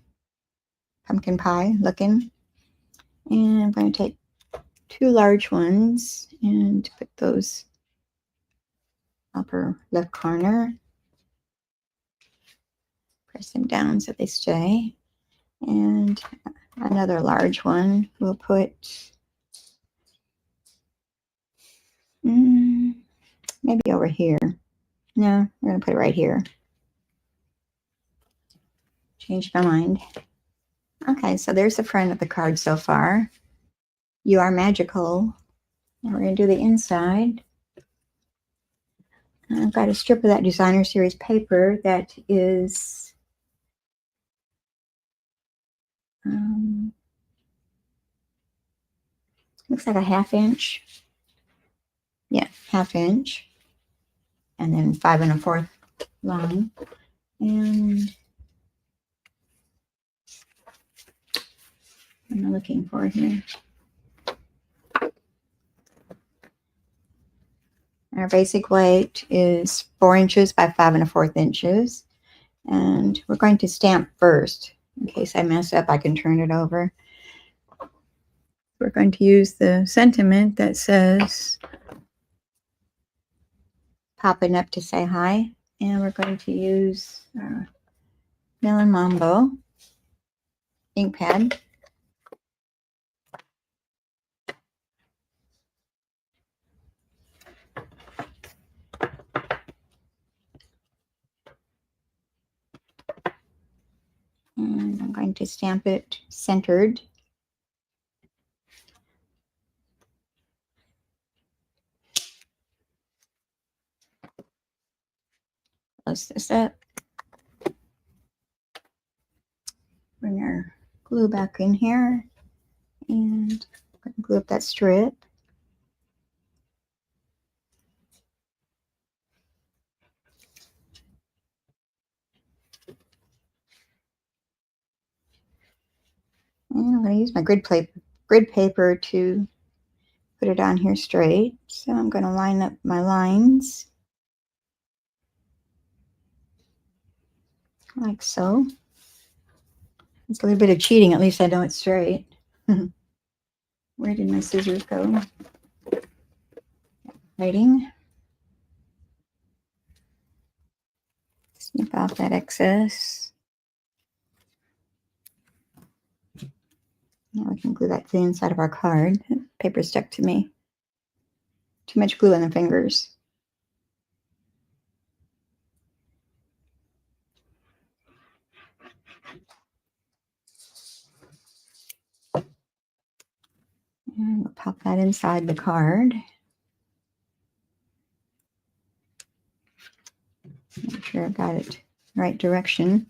[SPEAKER 1] pumpkin pie looking. And I'm going to take two large ones and put those upper left corner. Press them down so they stay. And another large one we'll put maybe over here. No, we're going to put it right here. Changed my mind. Okay, so there's the front of the card so far. You are magical. And we're going to do the inside. I've got a strip of that designer series paper that is looks like a 1/2 inch. Yeah, 1/2 inch. And then 5 1/4 long. And what am I looking for here? Our basic weight is 4 inches by 5 1/4 inches. And we're going to stamp first. In case I mess up, I can turn it over. We're going to use the sentiment that says "popping up to say hi." And we're going to use our Melon Mambo ink pad. And I'm going to stamp it centered. Close this up. Bring our glue back in here. And glue up that strip. And I'm going to use my grid paper to put it on here straight. So I'm going to line up my lines like so. It's a little bit of cheating, at least I know it's straight. Where did my scissors go? Writing. Snip off that excess. Now we can glue that to the inside of our card. Paper stuck to me. Too much glue on the fingers. And we'll pop that inside the card. Make sure I've got it right direction.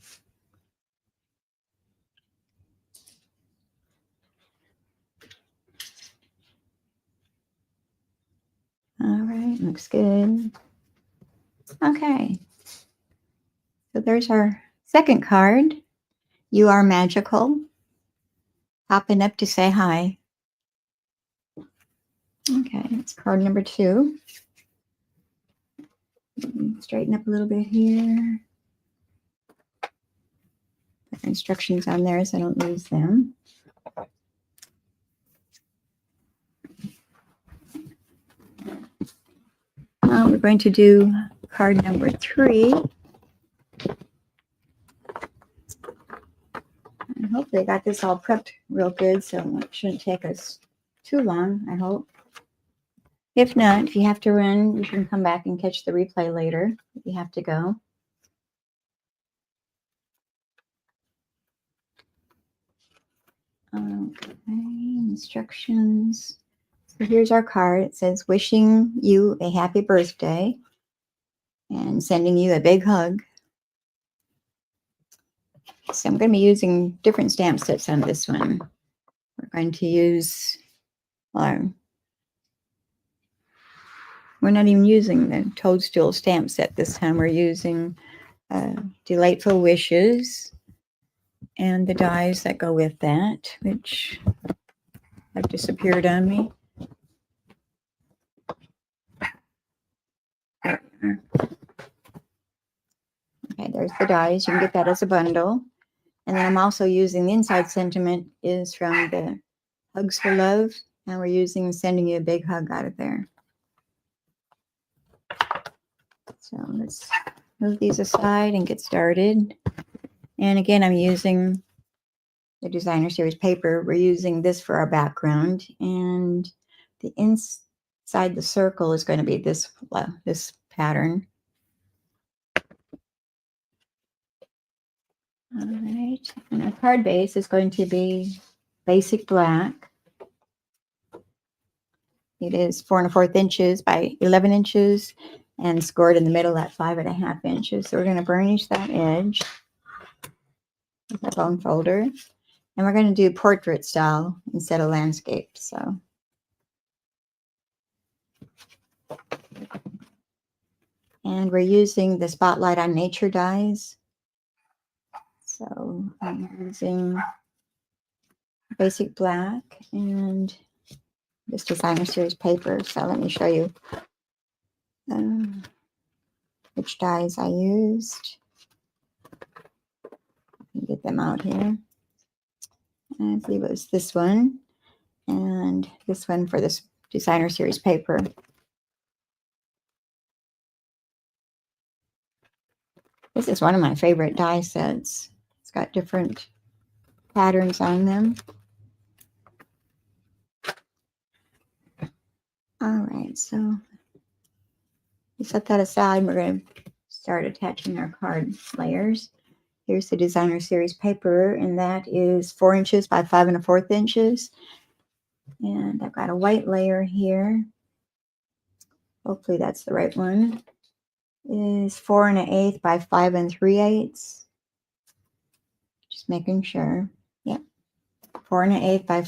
[SPEAKER 1] All right, looks good. Okay, so there's our second card. You are magical. Popping up to say hi. Okay, that's card number 2. Straighten up a little bit here. Put instructions on there so I don't lose them. We're going to do card number 3. And hopefully I got this all prepped real good, so it shouldn't take us too long, I hope. If not, if you have to run, you can come back and catch the replay later if you have to go. Okay, instructions. So here's our card. It says, wishing you a happy birthday and sending you a big hug. So I'm going to be using different stamp sets on this one. We're going to use, we're not even using the Toadstool stamp set this time. We're using Delightful Wishes and the dies that go with that, which have disappeared on me. There we are. Okay, there's the dies. You can get that as a bundle. And then I'm also using the inside sentiment is from the Hugs for Love. And we're using Sending You a Big Hug out of there. So let's move these aside and get started. And again, I'm using the Designer Series paper. We're using this for our background. And the inside the circle is going to be this pattern. All right, and our card base is going to be basic black. It is 4 1/4 inches by 11 inches and scored in the middle at 5 1/2 inches. So we're going to burnish that edge with our bone folder. And we're going to do portrait style instead of landscape. So and we're using the Spotlight on Nature dies. So I'm using basic black and this Designer Series paper. So let me show you which dies I used. Get them out here. I believe it was this one and this one for this Designer Series paper. This is one of my favorite die sets. It's got different patterns on them. All right, so we set that aside. We're going to start attaching our card layers. Here's the Designer Series paper, and that is 4 inches by 5 1/4 inches. And I've got a white layer here. Hopefully that's the right one. It is 4 1/8 by 5 3/8. Just making sure. Yep. 4 1/8 by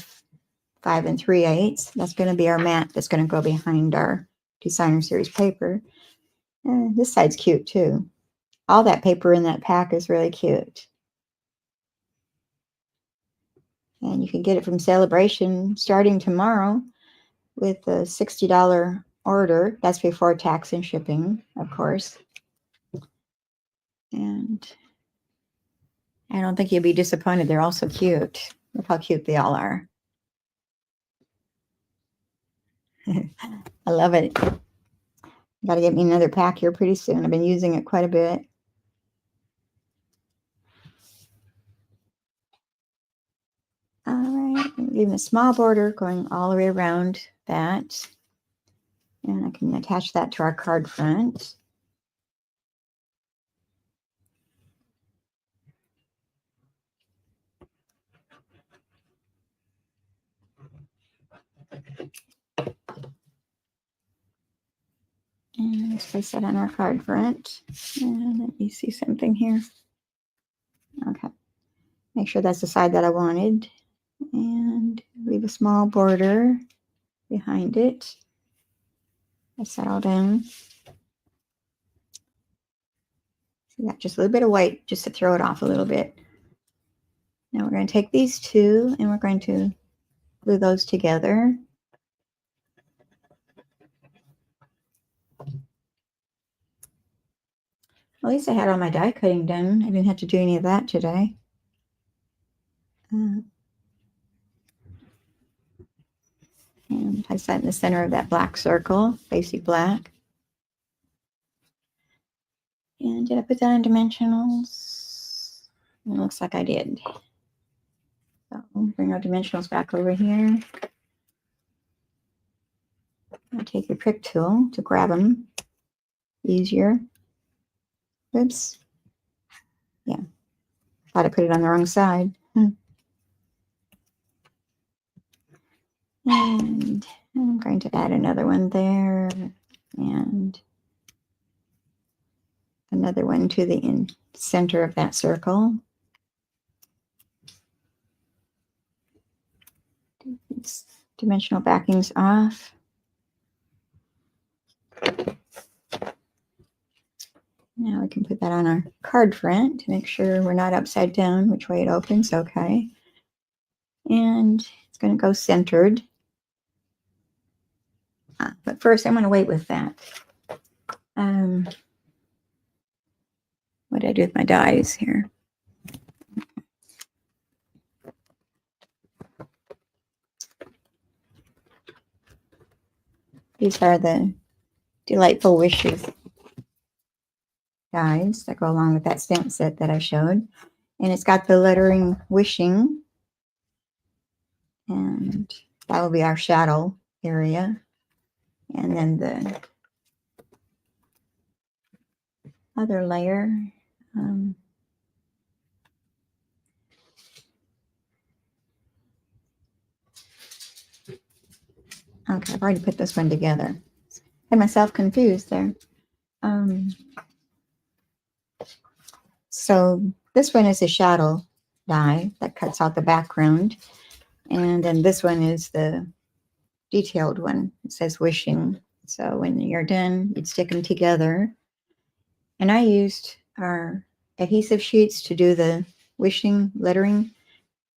[SPEAKER 1] 5 3/8. That's going to be our mat that's going to go behind our Designer Series paper. And this side's cute too. All that paper in that pack is really cute. And you can get it from Celebration starting tomorrow with a $60 order. That's before tax and shipping, of course. And I don't think you'll be disappointed. They're all so cute. Look how cute they all are. I love it. Got to get me another pack here pretty soon. I've been using it quite a bit. All right, let leaving a small border going all the way around that. And I can attach that to our card front. And let's place that on our card front. And let me see something here. Okay. Make sure that's the side that I wanted. And leave a small border behind it. Press that all down. See that? Just a little bit of white just to throw it off a little bit. Now we're going to take these two and we're going to glue those together. At least I had all my die cutting done. I didn't have to do any of that today. And place that in the center of that black circle, basic black. And did I put that on dimensionals? It looks like I did. So bring our dimensionals back over here. I'll take your prick tool to grab them easier. Oops. Yeah. Thought I put it on the wrong side. And I'm going to add another one there and another one to the center of that circle. These dimensional backings off. Now we can put that on our card front to make sure we're not upside down, which way it opens. Okay. And it's going to go centered. But first, I'm going to wait with that. What did I do with my dies here? These are the Delightful Wishes dies that go along with that stamp set that I showed. And it's got the lettering Wishing. And that will be our shadow area. And then the other layer. Okay, I've already put this one together. Had myself confused there. So this one is a shadow die that cuts out the background. And then this one is the detailed one. It says Wishing. So when you're done, you'd stick them together. And I used our adhesive sheets to do the Wishing lettering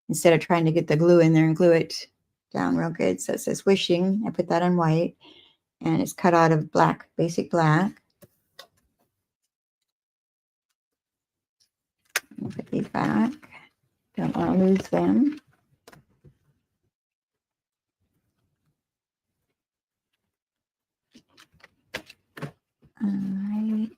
[SPEAKER 1] instead of trying to get the glue in there and glue it down real good. So it says Wishing. I put that on white and it's cut out of black, basic black. Put these back. Don't want to lose them. All right.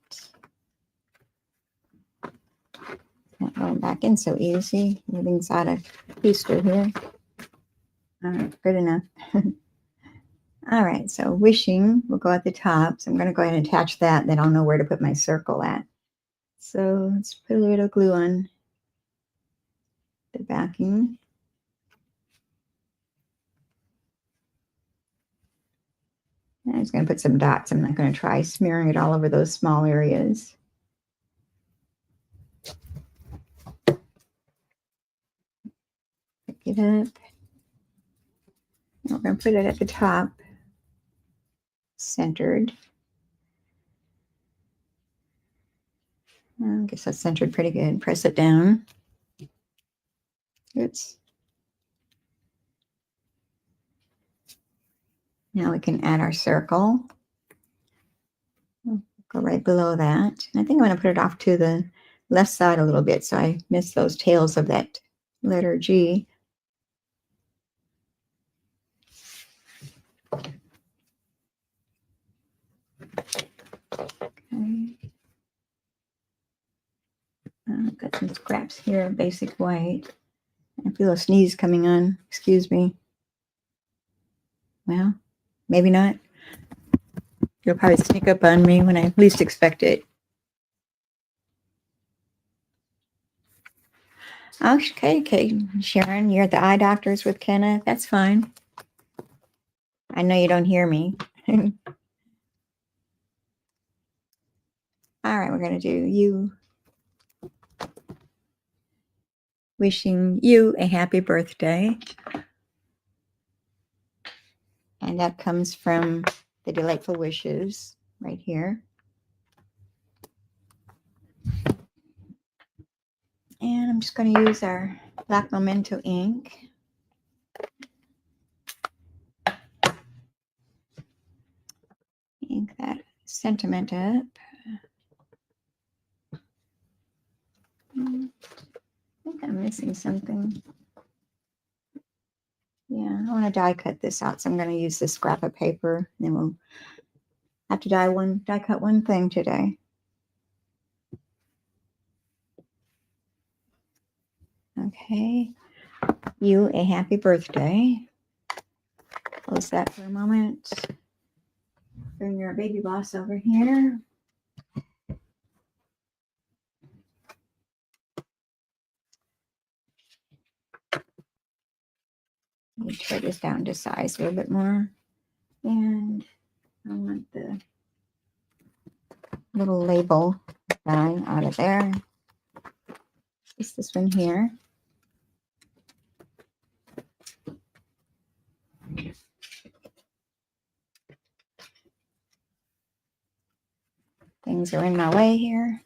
[SPEAKER 1] Not going back in so easy. Everything's out of keister here. All right, good enough. All right, so Wishing will go at the top. So I'm going to go ahead and attach that. Then I'll know where to put my circle at. So let's put a little bit of glue on the backing. And I'm just going to put some dots. I'm not going to try smearing it all over those small areas. Pick it up. We're going to put it at the top, centered. I guess that's centered pretty good. Press it down. Oops. Now we can add our circle. We'll go right below that. I think I'm going to put it off to the left side a little bit so I miss those tails of that letter G. Okay. I've got some scraps here of basic white. I feel a sneeze coming on. Excuse me. Well, maybe not. It'll probably sneak up on me when I least expect it. Okay, Sharon, you're at the eye doctor's with Kenna. That's fine. I know you don't hear me. All right, we're going to do you. Wishing you a happy birthday. And that comes from the Delightful Wishes right here. And I'm just going to use our black Memento ink. Ink that sentiment up. I think I'm missing something. Yeah, I want to die cut this out, so I'm going to use this scrap of paper, and then we'll have to die cut one thing today. Okay, you a happy birthday. Close that for a moment. Bring your baby boss over here. Let me trim this down to size a little bit more. And I want the little label die out of there. Just this one here. Things are in my way here.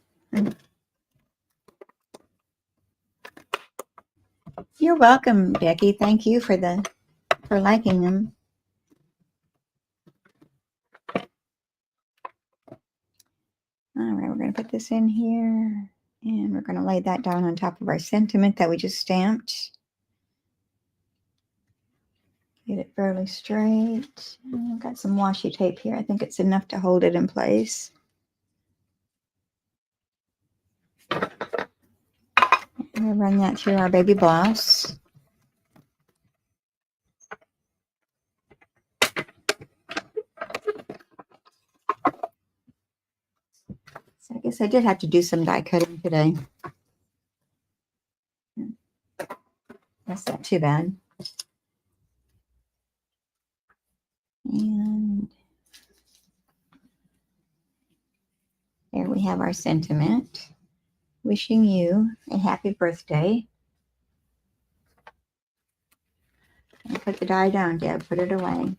[SPEAKER 1] You're welcome, Becky. Thank you for liking them. All right, we're going to put this in here, and we're going to lay that down on top of our sentiment that we just stamped. Get it fairly straight. I've got some washi tape here. I think it's enough to hold it in place. And we'll run that through our baby blouse. So I guess I did have to do some die cutting today. That's not too bad. And there we have our sentiment. Wishing you a happy birthday. And put the die down, Deb. Put it away.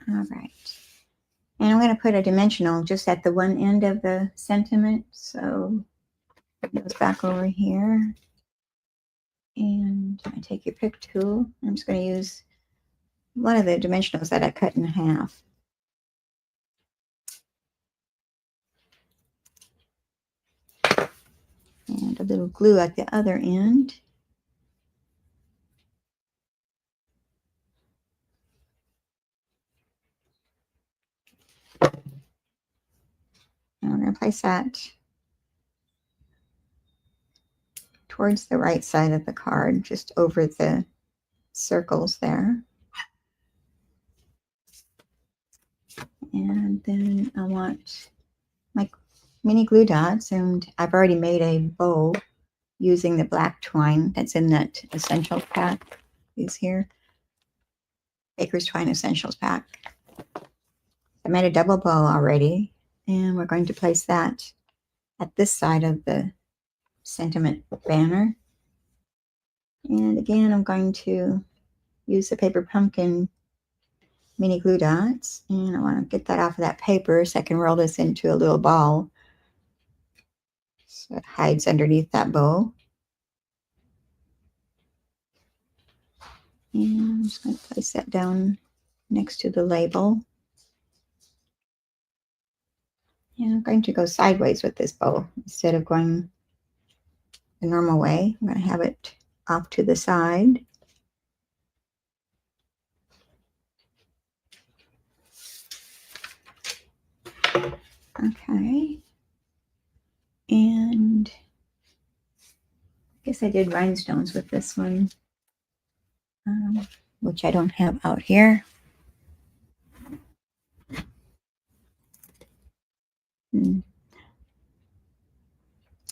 [SPEAKER 1] All right. And I'm going to put a dimensional just at the one end of the sentiment. So it goes back over here. And I take your pick tool. I'm just going to use one of the dimensionals that I cut in half. And a little glue at the other end. And we're going to place that towards the right side of the card, just over the circles there. And then I want my mini glue dots, and I've already made a bow using the black twine that's in that Essentials pack. These here, Baker's Twine Essentials pack. I made a double bow already, and we're going to place that at this side of the sentiment banner. And again, I'm going to use the paper pumpkin mini glue dots, and I want to get that off of that paper so I can roll this into a little ball so it hides underneath that bow. And I'm just going to place that down next to the label. And I'm going to go sideways with this bow instead of going the normal way. I'm going to have it off to the side. Okay. And Guess I did rhinestones with this one, which I don't have out here. I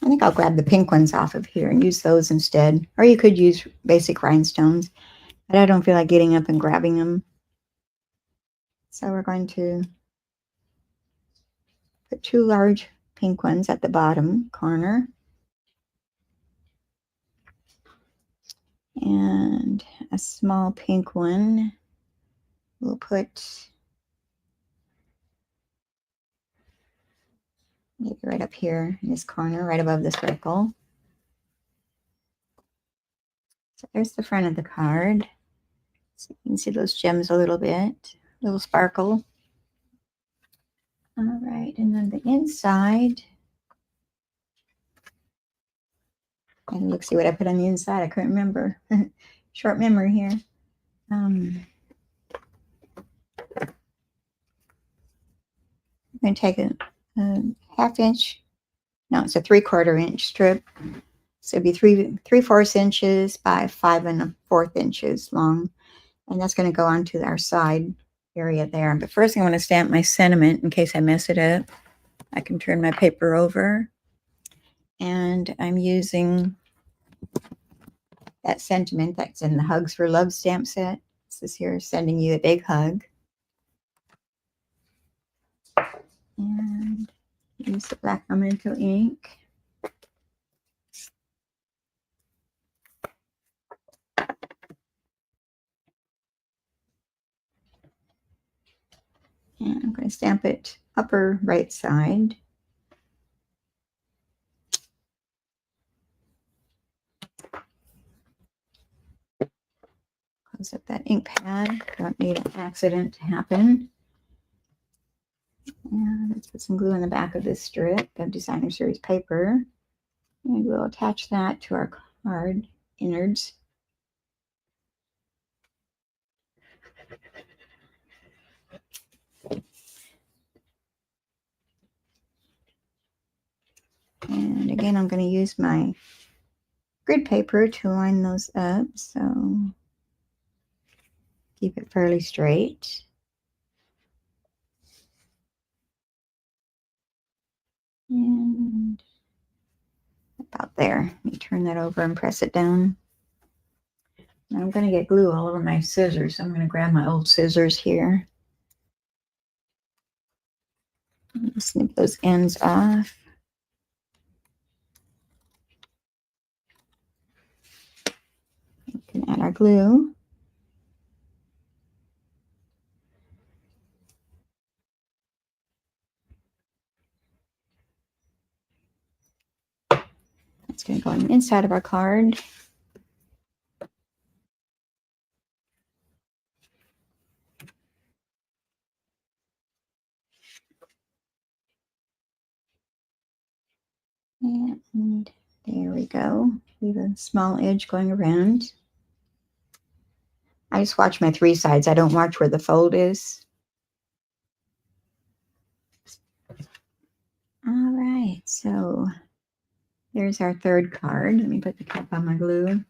[SPEAKER 1] think I'll grab the pink ones off of here and use those instead. Or you could use basic rhinestones, but I don't feel like getting up and grabbing them. So we're going to put 2 large pink ones at the bottom corner. And a small pink one we'll put maybe right up here in this corner, right above the circle. So there's the front of the card. So you can see those gems a little bit, a little sparkle. All right, and then the inside. And look, see what I put on the inside. I couldn't remember. Short memory here. I'm going to take a 1/2 inch. No, it's a 3/4 inch strip. So it'd be 3/4 inches by 5 1/4 inches long. And that's going to go onto our side area there. But first I want to stamp my sentiment in case I mess it up. I can turn my paper over. And I'm using that sentiment that's in the Hugs for Love stamp set. This is here, sending you a big hug. And use the black memento ink. And I'm going to stamp it upper right side. Close up that ink pad. Don't need an accident to happen. And let's put some glue in the back of this strip of Designer Series paper. And we'll attach that to our card innards. And again, I'm going to use my grid paper to line those up. So keep it fairly straight. And about there. Let me turn that over and press it down. Now I'm going to get glue all over my scissors. So I'm going to grab my old scissors here. Snip those ends off. We can add our glue. It's going to go on the inside of our card. And there we go. Leave a small edge going around. I just watch my 3 sides. I don't watch where the fold is. All right, so there's our 3rd card. Let me put the cap on my glue.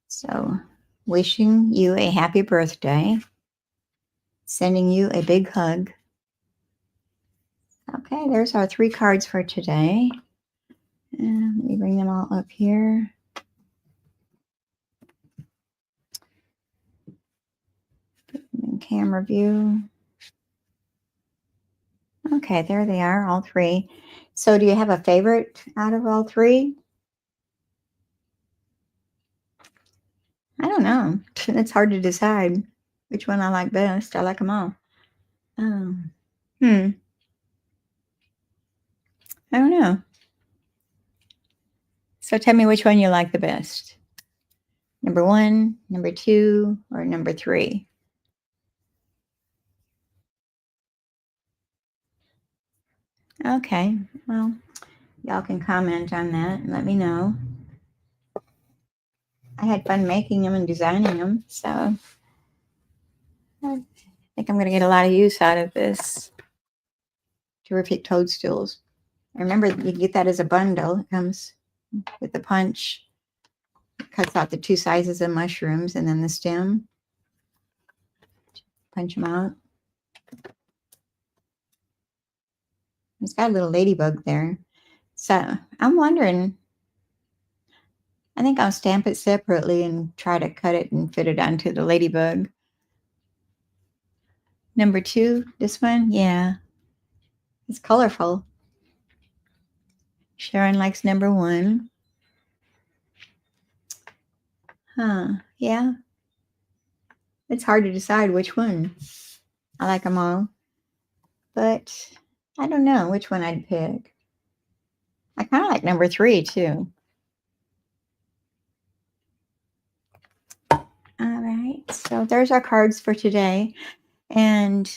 [SPEAKER 1] So, wishing you a happy birthday. Sending you a big hug. Okay, there's our 3 cards for today. And let me bring them all up here. Put them in camera view. Okay, there they are, all 3. So do you have a favorite out of all 3? I don't know. It's hard to decide which one I like best. I like them all. I don't know. So tell me which one you like the best. Number 1, number 2, or number 3? Okay, well, y'all can comment on that and let me know. I had fun making them and designing them, so I think I'm going to get a lot of use out of this terrific Toadstools. Remember, you can get that as a bundle. It comes with the punch. It cuts out the 2 sizes of mushrooms and then the stem. Punch them out. It's got a little ladybug there. So I'm wondering, I think I'll stamp it separately and try to cut it and fit it onto the ladybug. Number 2, this one, yeah. It's colorful. Sharon likes number 1. Huh, yeah. It's hard to decide which one. I like them all. But I don't know which one I'd pick. I kind of like number 3 too. All right, so there's our cards for today. And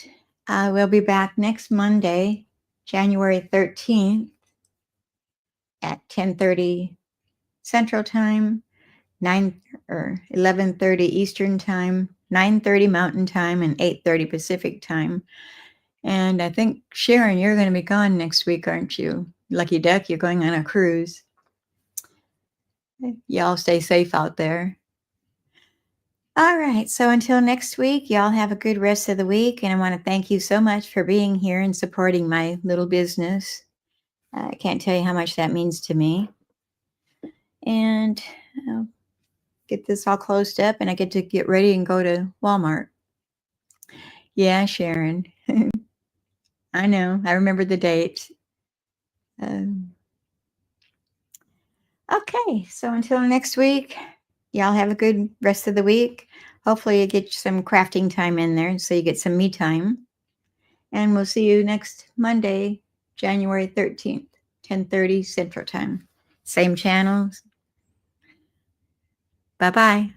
[SPEAKER 1] we'll be back next Monday, January 13th at 10:30 Central Time, 11:30 Eastern Time, 9:30 Mountain Time, and 8:30 Pacific Time. And I think, Sharon, you're going to be gone next week, aren't you? Lucky duck, you're going on a cruise. Y'all stay safe out there. All right, so until next week, y'all have a good rest of the week. And I want to thank you so much for being here and supporting my little business. I can't tell you how much that means to me. And I'll get this all closed up and I get to get ready and go to Walmart. Yeah, Sharon. I know. I remember the date. Okay, so until next week, y'all have a good rest of the week. Hopefully you get some crafting time in there so you get some me time. And we'll see you next Monday, January 13th, 10:30 Central Time. Same channels. Bye-bye.